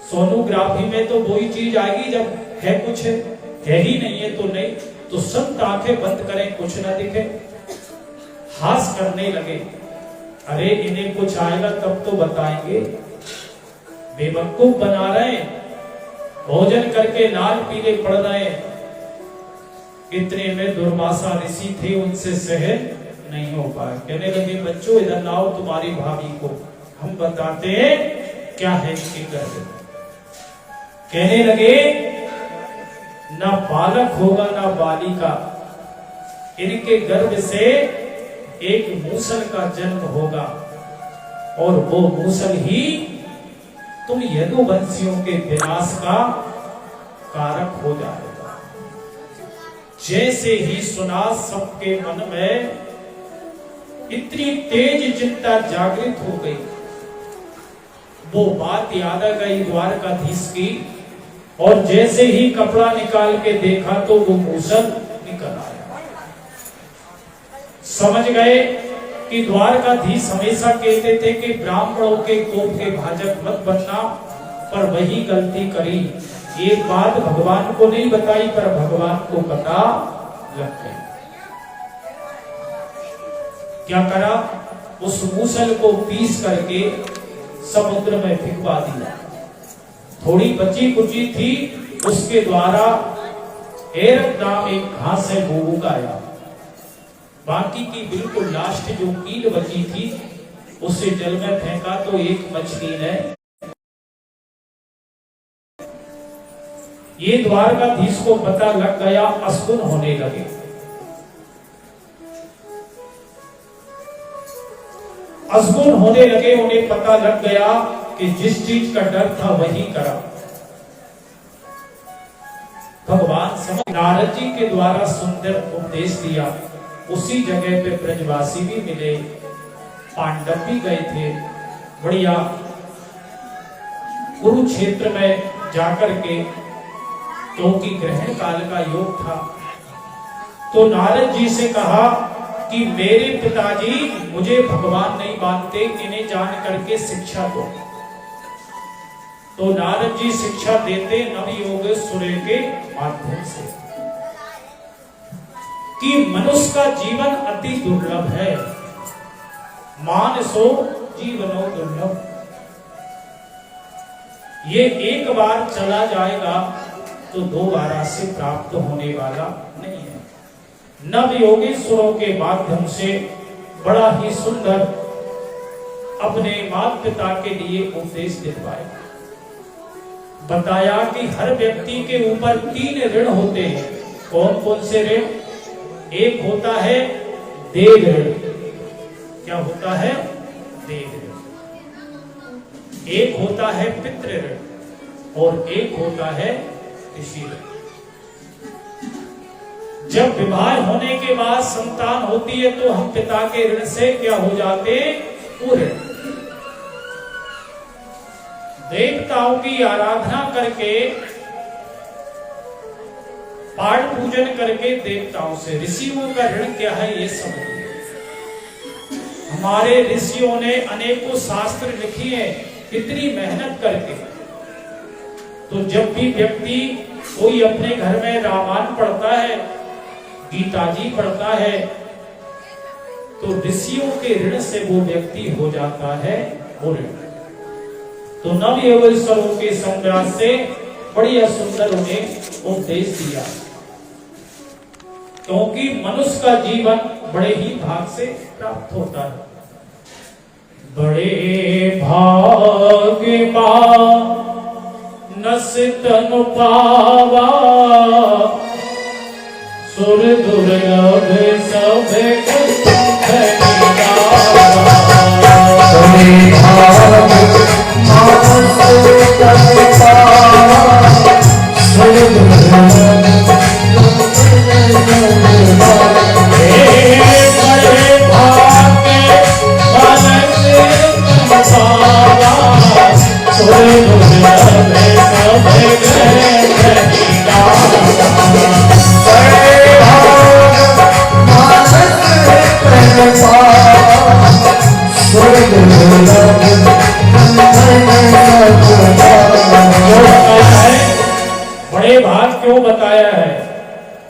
सोनोग्राफी में तो वही चीज आएगी जब है कुछ है ही नहीं है तो नहीं। तो संत आंखें बंद करें, कुछ ना दिखे। हास करने लगे, अरे इन्हें कुछ आएगा तब तो बताएंगे, बेवकूफ बना रहे, भोजन करके लाल पीले पड़ रहे। इतने में दुर्वासा ऋषि थे, उनसे सहन नहीं हो पाया। कहने लगे बच्चों इधर लाओ तुम्हारी भाभी को, हम बताते हैं क्या है इसके गर्भ में। कहने लगे ना बालक होगा ना बालिका, इनके गर्भ से एक मूसल का जन्म होगा, और वो मूसल ही तुम यदुवंशियों के विनाश का कारक हो जाएगा। जैसे ही सुना सबके मन में इतनी तेज चिंता जागृत हो गई। वो बात याद आ गई द्वारकाधीश की, और जैसे ही कपड़ा निकाल के देखा तो वो मूसल निकल आया। समझ गए कि द्वारकाधीश हमेशा कहते थे कि ब्राह्मणों के कोप के भाजक मत बनना, पर वही गलती करी। एक बात भगवान को नहीं बताई, पर भगवान को पता लग गई। क्या करा? उस मूसल को पीस करके समुद्र में फेंकवा दिया। थोड़ी बची कुची थी, उसके द्वारा एरक नाम एक घास है वो उगाया। बाकी की बिल्कुल लास्ट जो कील बची थी उसे जल में फेंका तो एक मछली ने, ये द्वारकाधीश को पता लग गया, असगुन होने लगे। असगुन होने लगे, उन्हें पता लग गया कि जिस चीज का डर था वही करा। भगवान समझ नारद जी के द्वारा सुंदर उपदेश दिया। उसी जगह पे ब्रजवासी भी मिले, पांडव भी गए थे। बढ़िया कुरुक्षेत्र में जाकर के, क्योंकि ग्रहण काल का योग था, तो नारद जी से कहा कि मेरे पिताजी मुझे भगवान नहीं मानते, इन्हें जान करके शिक्षा दो। तो नारद जी शिक्षा देते नवयोग सूर्य के माध्यम से कि मनुष्य का जीवन अति दुर्लभ है, मानसो जीवनो दुर्लभ। ये एक बार चला जाएगा तो दोबारा से प्राप्त होने वाला नहीं है। नव योगेश्वरों के माध्यम से बड़ा ही सुंदर अपने माता पिता के लिए उपदेश दिलवाया। बताया कि हर व्यक्ति के ऊपर 3 ऋण होते हैं। कौन कौन से ऋण? एक होता है देव ऋण। क्या होता है? देव ऋण। एक होता है पितृ ऋण और एक होता है ऋषि ऋण। जब विवाह होने के बाद संतान होती है तो हम पिता के ऋण से क्या हो जाते? पूरे। देवताओं की आराधना करके, पाठ पूजन करके देवताओं से, ऋषियों का ऋण क्या है ये समझिए। हमारे ऋषियों ने अनेकों शास्त्र लिखी है, कितनी मेहनत करके। तो जब भी व्यक्ति कोई अपने घर में रामायण पढ़ता है, गीता जी पढ़ता है, तो ऋषियों के ऋण से वो व्यक्ति हो जाता है ऋण। तो नवयोगेश्वरों के संग्रह से बढ़िया सुंदर उन्हें उपदेश दिया, क्योंकि मनुष्य का जीवन बड़े ही भाग से प्राप्त होता है। बड़े भाग्य नस तनु पावा, सुर दुर्लभ सब बड़े भाग क्यों बताया है?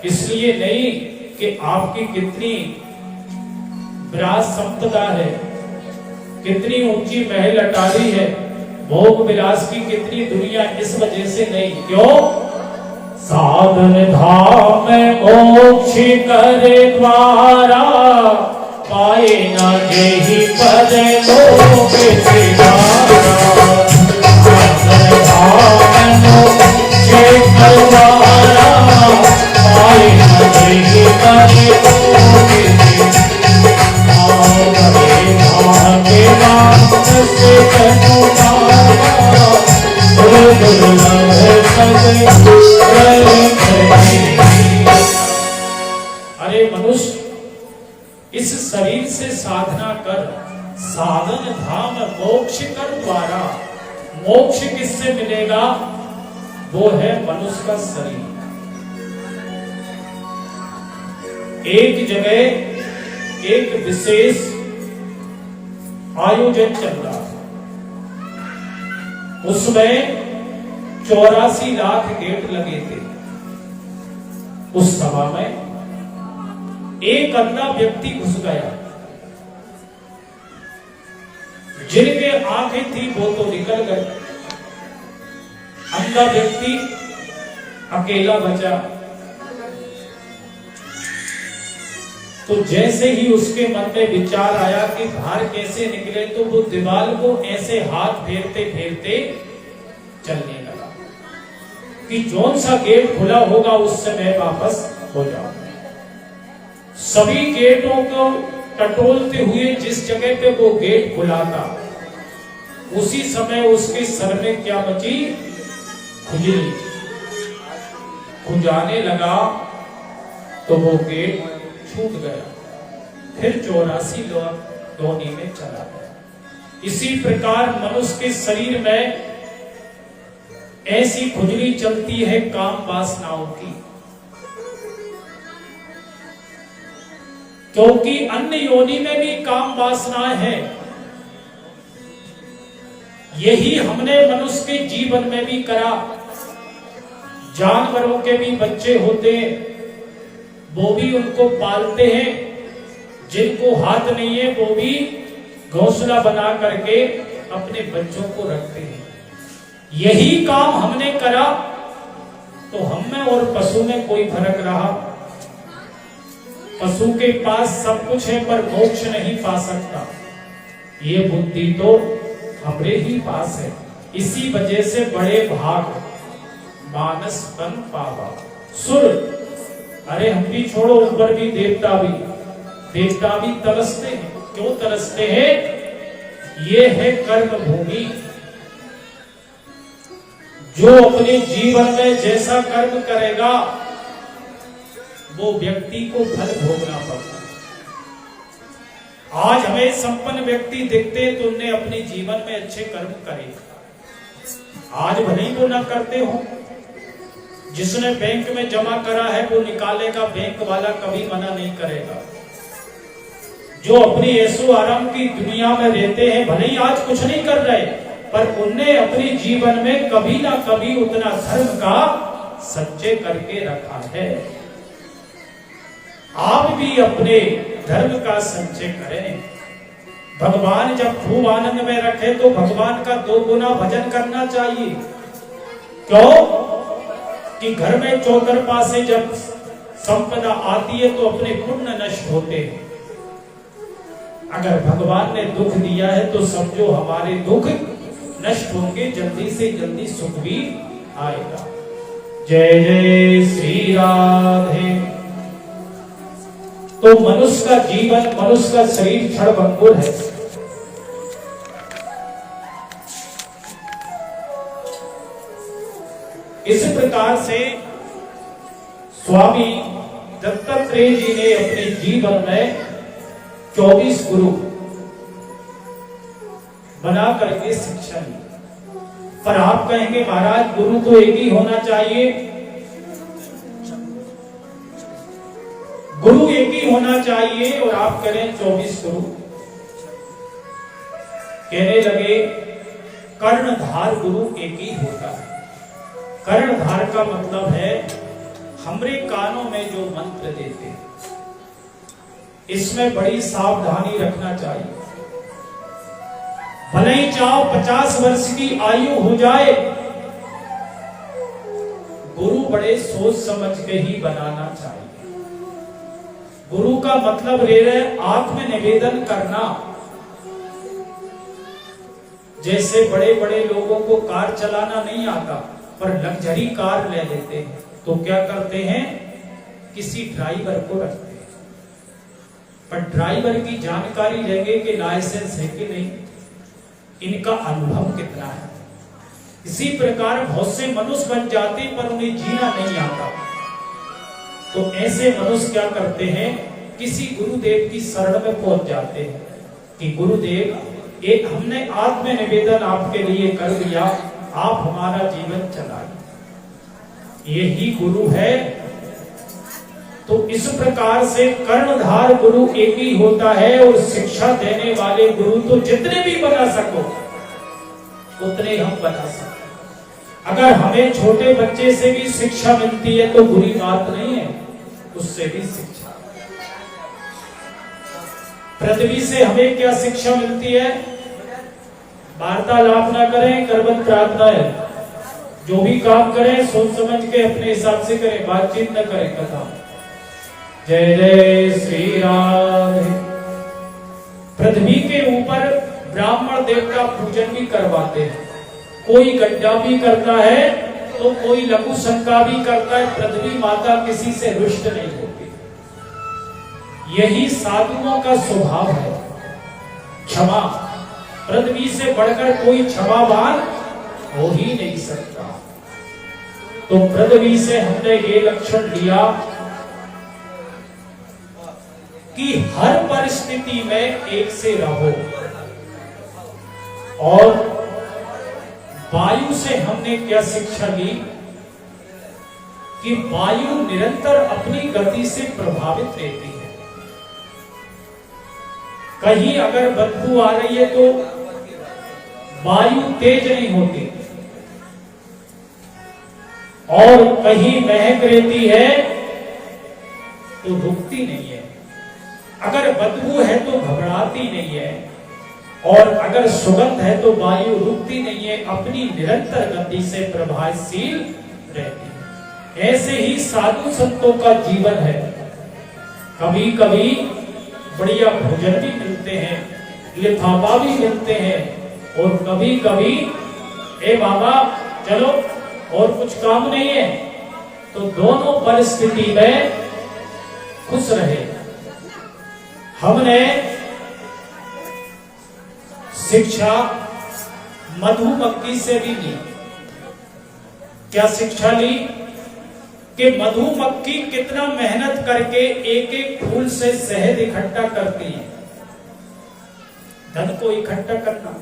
इसलिए नहीं कि आपकी कितनी विराट संपदा है, कितनी ऊंची महल अटारी है, भोग विलास की कितनी दुनिया, इस वजह से नहीं। क्यों? साधन धाम मोक्ष करे द्वारा, पाए ना जेहि पद लोक सिधारा। साधन धाम मोक्ष करे द्वारा, पाए ना जेहि पद लोक अरे मनुष्य, इस शरीर से साधना कर, साधन धाम मोक्ष कर द्वारा। मोक्ष किससे मिलेगा? वो है मनुष्य का शरीर। एक जगह एक विशेष आयोजन चल रहा था, उसमें 84 लाख गेट लगे थे। उस सभा में एक अंधा व्यक्ति घुस गया। जिनके आंखें थी वो तो निकल गए, अंधा व्यक्ति अकेला बचा। तो जैसे ही उसके मन में विचार आया कि बाहर कैसे निकले, तो वो दीवार को ऐसे हाथ फेरते फेरते चलने लगा कि जौन सा गेट खुला होगा उससे मैं वापस हो जाऊं। सभी गेटों को टटोलते हुए जिस जगह पे वो गेट खुला था, उसी समय उसके सर में क्या मची? खुजली। खुजाने लगा तो वो गेट छूट गया। फिर 84 लोग धोनी में चला गया। इसी प्रकार मनुष्य के शरीर में ऐसी खुजली चलती है काम वासनाओं की। क्योंकि अन्य योनि में भी काम वासनाएं हैं। यही हमने मनुष्य के जीवन में भी करा। जानवरों के भी बच्चे होते हैं, वो भी उनको पालते हैं। जिनको हाथ नहीं है वो भी घोंसला बना करके अपने बच्चों को रखते हैं। यही काम हमने करा तो हम में और पशु में कोई फर्क रहा? पशु के पास सब कुछ है पर मोक्ष नहीं पा सकता। ये बुद्धि तो हमरे ही पास है। इसी वजह से बड़े भाग मानस बन पावा सुर। अरे हम भी छोड़ो, ऊपर भी देवता भी तरसते हैं। क्यों तरसते हैं? ये है कर्म भूमि। जो अपने जीवन में जैसा कर्म करेगा वो व्यक्ति को फल भोगना पड़ता है। आज हमें संपन्न व्यक्ति दिखते तो उन्हें अपने जीवन में अच्छे कर्म करे। आज भले ही वो ना करते हो। जिसने बैंक में जमा करा है वो निकालेगा, बैंक वाला कभी मना नहीं करेगा। जो अपनी ऐशो आराम की दुनिया में रहते हैं, भले ही आज कुछ नहीं कर रहे, पर उन्हें अपने जीवन में कभी ना कभी उतना धर्म का संचय करके रखा है। आप भी अपने धर्म का संचय करें। भगवान जब खूब आनंद में रखे तो भगवान का 2 गुना भजन करना चाहिए। क्यों? कि घर में चौतरफा से जब संपदा आती है तो अपने पुण्य नष्ट होते हैं। अगर भगवान ने दुख दिया है तो समझो हमारे दुख नष्ट होंगे, जल्दी से जल्दी सुख भी आएगा। जय जय श्री राधे। तो मनुष्य का जीवन, मनुष्य का शरीर क्षणभंगुर है। इस प्रकार से स्वामी दत्तात्रेय जी ने अपने जीवन में 24 गुरु बना करके शिक्षा दी। पर आप कहेंगे महाराज गुरु तो एक ही होना चाहिए, गुरु एक ही होना चाहिए, और आप करें 24 गुरु। कहने लगे कर्णधार गुरु एक ही होता है। कर्णधार का मतलब है हमरे कानों में जो मंत्र देते हैं, इसमें बड़ी सावधानी रखना चाहिए। भले ही चाहो 50 वर्ष की आयु हो जाए, गुरु बड़े सोच समझ के ही बनाना चाहिए। गुरु का मतलब रे रहे आत्म निवेदन करना। जैसे बड़े बड़े लोगों को कार चलाना नहीं आता पर लग्जरी कार ले लेते हैं, तो क्या करते हैं? किसी ड्राइवर को रखते हैं। पर ड्राइवर की जानकारी लेंगे कि लाइसेंस है कि नहीं, इनका अनुभव कितना है। इसी प्रकार बहुत से मनुष्य बन जाते पर उन्हें जीना नहीं आता। तो ऐसे मनुष्य क्या करते हैं? किसी गुरुदेव की शरण में पहुंच जाते हैं कि गुरुदेव, एक हमने आत्म निवेदन आपके लिए कर दिया, आप हमारा जीवन चलाइए। यही गुरु है। तो इस प्रकार से कर्णधार गुरु एक ही होता है, और शिक्षा देने वाले गुरु तो जितने भी बना सको उतने हम बना सकते। अगर हमें छोटे बच्चे से भी शिक्षा मिलती है तो बुरी बात नहीं है, उससे भी शिक्षा। पृथ्वी से हमें क्या शिक्षा मिलती है? वार्तालाप ना करें, करबद्ध प्रार्थना है। जो भी काम करें सोच समझ के अपने हिसाब से करें, बातचीत न करें, कथा। जय जय श्री राधे। पृथ्वी के ऊपर ब्राह्मण देवता पूजन भी करवाते हैं। कोई गड्ढा भी करता है तो कोई लघु शंका भी करता है। पृथ्वी माता किसी से रुष्ट नहीं होती। यही साधुओं का स्वभाव है, क्षमा। पृथ्वी से बढ़कर कोई क्षमावान हो ही नहीं सकता। तो पृथ्वी से हमने ये लक्षण लिया कि हर परिस्थिति में एक से रहो। और वायु से हमने क्या शिक्षा ली कि वायु निरंतर अपनी गति से प्रभावित रहती है। कहीं अगर बदबू आ रही है तो वायु तेज नहीं होती, और कहीं महक रहती है तो रुकती नहीं है। अगर बदबू है तो घबराती नहीं है, और अगर सुगंध है तो वायु रुकती नहीं है, अपनी निरंतर गति से प्रभावशील रहती है। ऐसे ही साधु संतों का जीवन है। कभी कभी बढ़िया भोजन भी मिलते हैं, लिफाफा भी मिलते हैं, और कभी कभी ए बाबा चलो और कुछ काम नहीं है, तो दोनों परिस्थिति में खुश रहे। हमने शिक्षा मधुमक्खी से भी ली। क्या शिक्षा ली कि मधुमक्खी कितना मेहनत करके एक एक फूल से शहद इकट्ठा करती है। धन को इकट्ठा करना,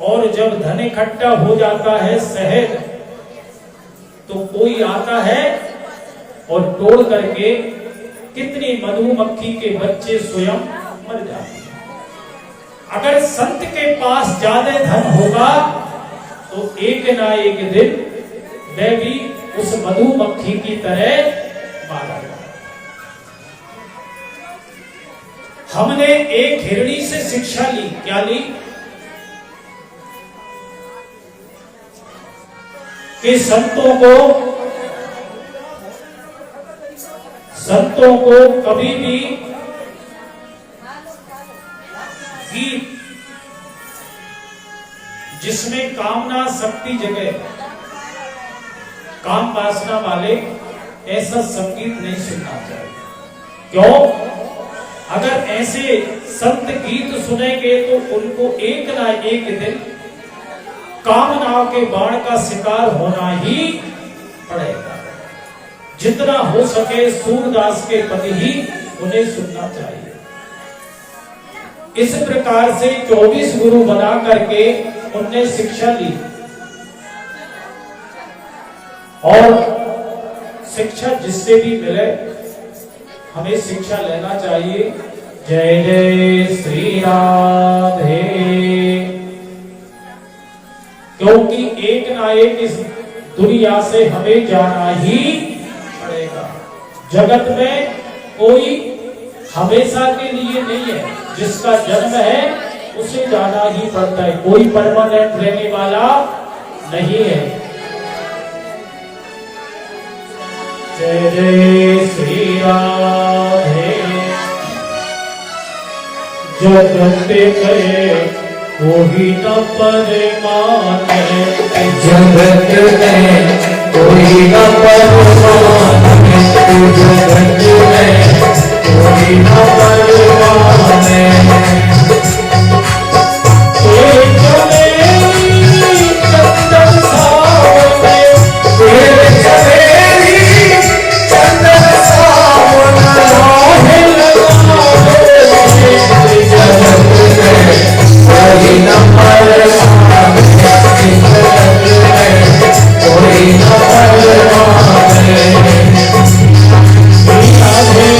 और जब धन इकट्ठा हो जाता है शहद, तो कोई आता है और तोड़ करके कितनी मधुमक्खी के बच्चे स्वयं मर जाते हैं। अगर संत के पास ज्यादा धन होगा तो एक ना एक दिन वह भी उस मधुमक्खी की तरह मारा जाए। हमने एक हिरणी से शिक्षा ली। क्या ली? कि संतों को कभी भी गीत जिसमें कामना शक्ति जगह, काम वासना वाले ऐसा संगीत नहीं सुनना चाहिए। क्यों? अगर ऐसे संत गीत सुनेंगे तो उनको एक ना एक दिन कामनाओं के बाण का शिकार होना ही पड़ेगा। जितना हो सके सूरदास के पद ही उन्हें सुनना चाहिए। इस प्रकार से 24 गुरु बना करके उनने शिक्षा ली, और शिक्षा जिससे भी मिले हमें शिक्षा लेना चाहिए। जय जय श्री राधे। क्योंकि एक ना एक इस दुनिया से हमें जाना ही पड़ेगा। जगत में कोई हमेशा के लिए नहीं है, जिसका जन्म है उसे जाना ही पड़ता है। कोई परमानेंट रहने वाला नहीं है। जय जय श्री राधे। जगत गए कोई न परमाने, जगत में कोई न परमाने, जगत में कोई न परमाने। एक चमेली चंदन सावने, एक चमेली चंदन सावने, राहे लगावे। जगत में कोई न परमाने, जगत में कोई न परमाने। राधे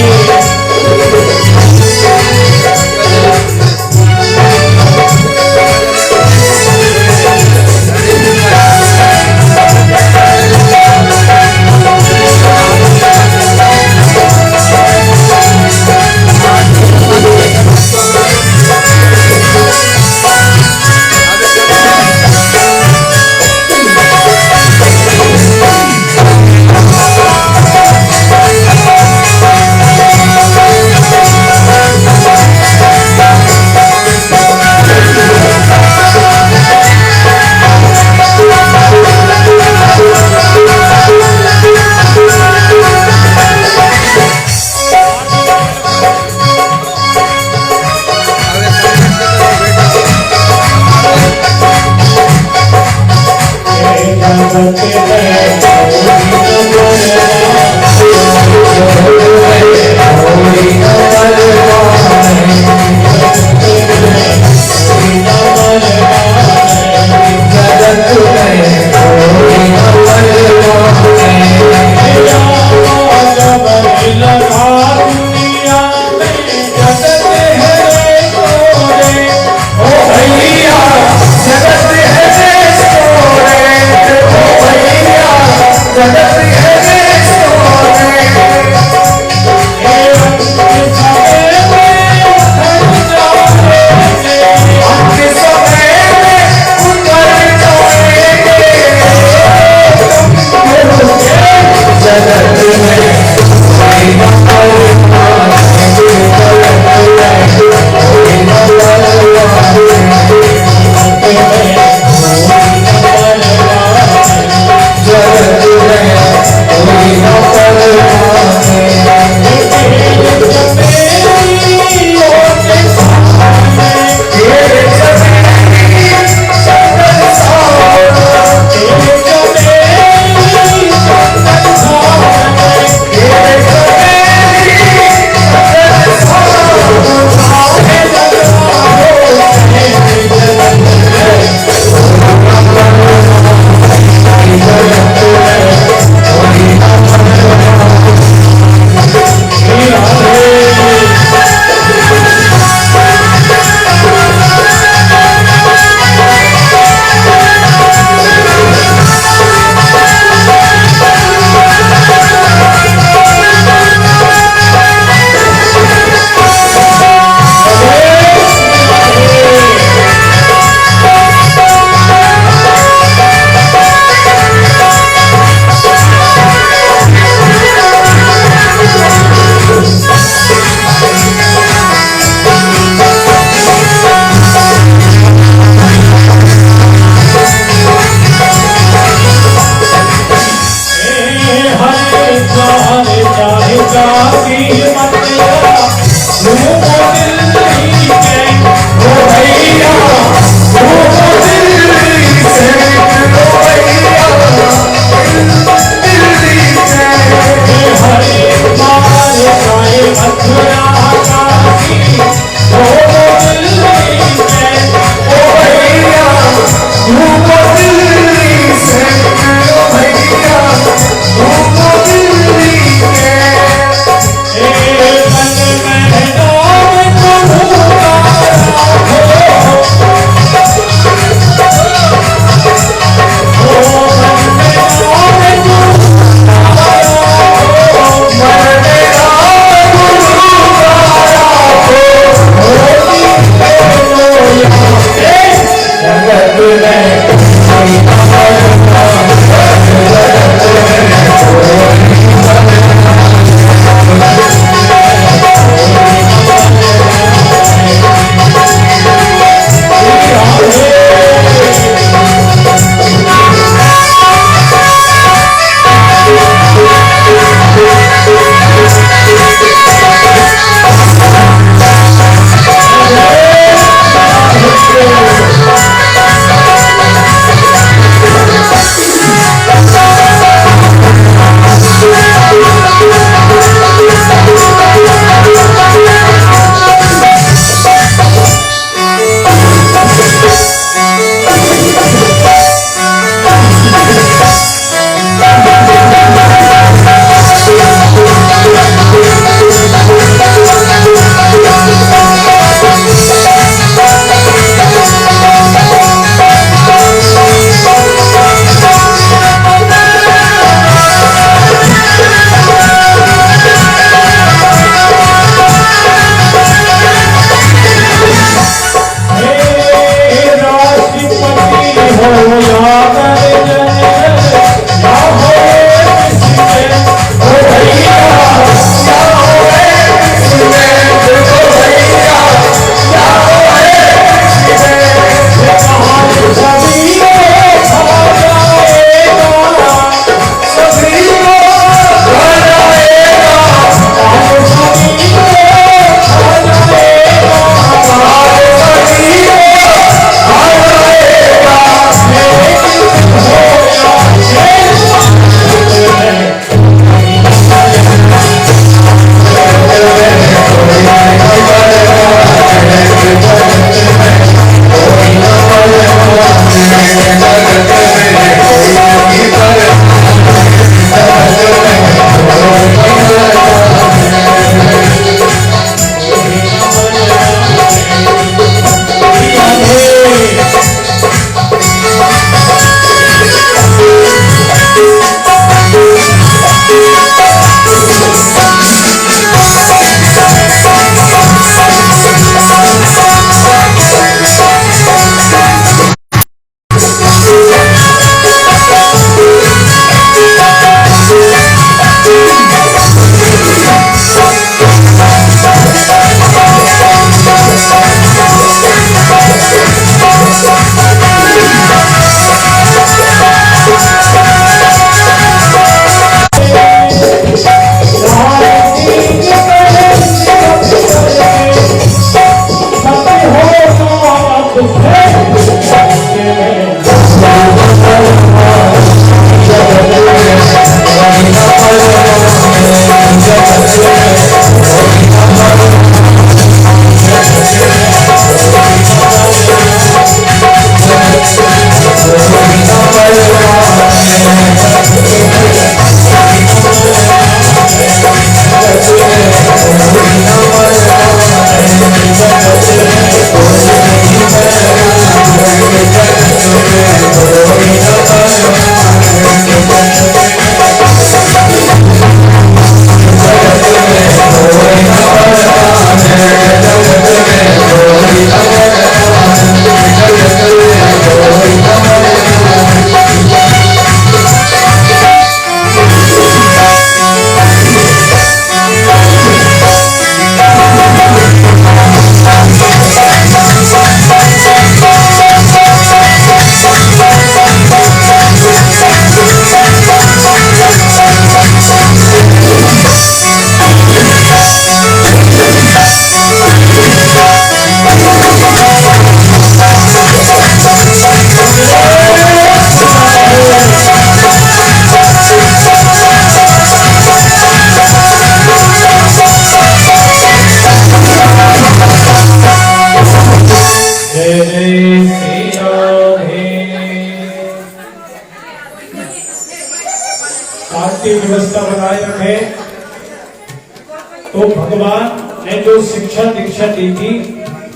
जो शिक्षा दीक्षा दी थी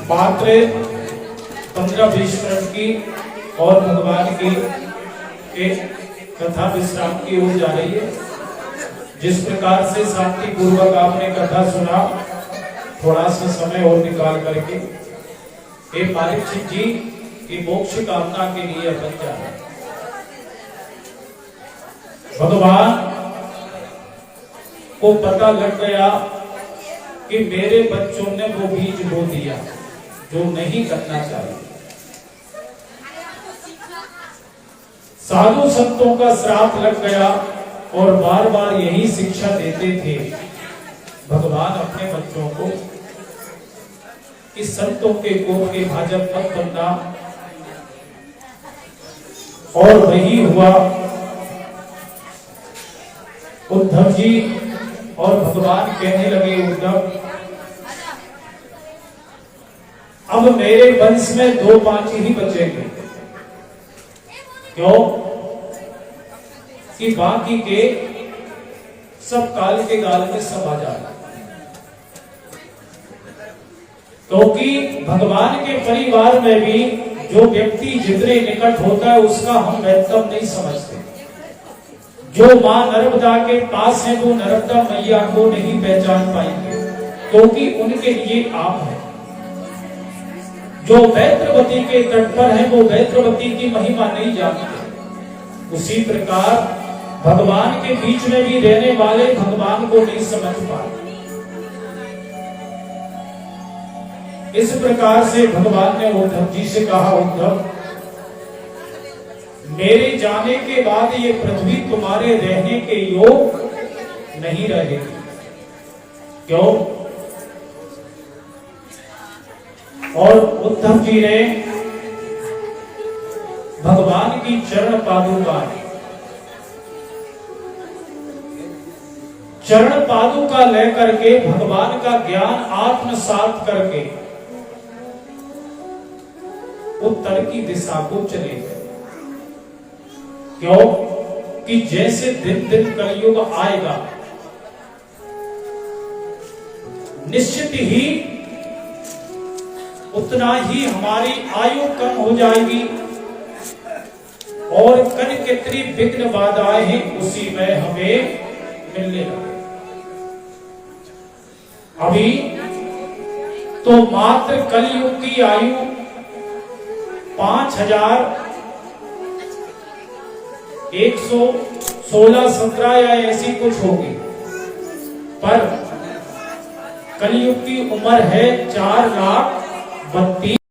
मात्र 15-20 मिनट की और भगवान की एक कथा विश्राम की ओर जा रही है। जिस प्रकार से शांति पूर्वक आपने कथा सुना, थोड़ा सा समय और निकाल करके हे परीक्षित जी की मोक्ष कामना के लिए अपन जा रहे हैं। भगवान को पता लग गया कि मेरे बच्चों ने वो बीज बो दिया जो नहीं करना चाहिए। साधु संतों का श्राप लग गया और बार बार यही शिक्षा देते थे भगवान अपने बच्चों को कि संतों के कोप के भाजन मत बनना। और वही हुआ। उद्धव जी और भगवान कहने लगे, उद्धव अब मेरे वंश में 2-5 ही बचेंगे। क्यों? कि बाकी के सब काल के गाल में सब आ जाए। क्योंकि भगवान के परिवार में भी जो व्यक्ति जितने निकट होता है उसका हम महत्व नहीं समझते। जो मां नर्मदा के पास है वो नर्मदा मैया को नहीं पहचान पाएंगे क्योंकि उनके लिए आप है। जो बैत्रवती के तट पर है वो बैत्रवती की महिमा नहीं जानते। उसी प्रकार भगवान के बीच में भी रहने वाले भगवान को नहीं समझ पाते। इस प्रकार से भगवान ने उद्धव जी से कहा, उद्धव मेरे जाने के बाद ये पृथ्वी तुम्हारे रहने के योग नहीं रहेगी। क्यों? और उद्धव जी ने भगवान की चरण पादुका लेकर के भगवान का ज्ञान आत्मसात करके उत्तर की दिशा को चले गए। क्यों? कि जैसे दिन दिन कलयुग आएगा निश्चित ही उतना ही हमारी आयु कम हो जाएगी और कन कितनी विघ्न बाधाएं हैं उसी में हमें मिलने लगे। अभी तो मात्र कलयुग की आयु 5116-17 या ऐसी कुछ होगी, पर कलयुग की उम्र है 4,32,000।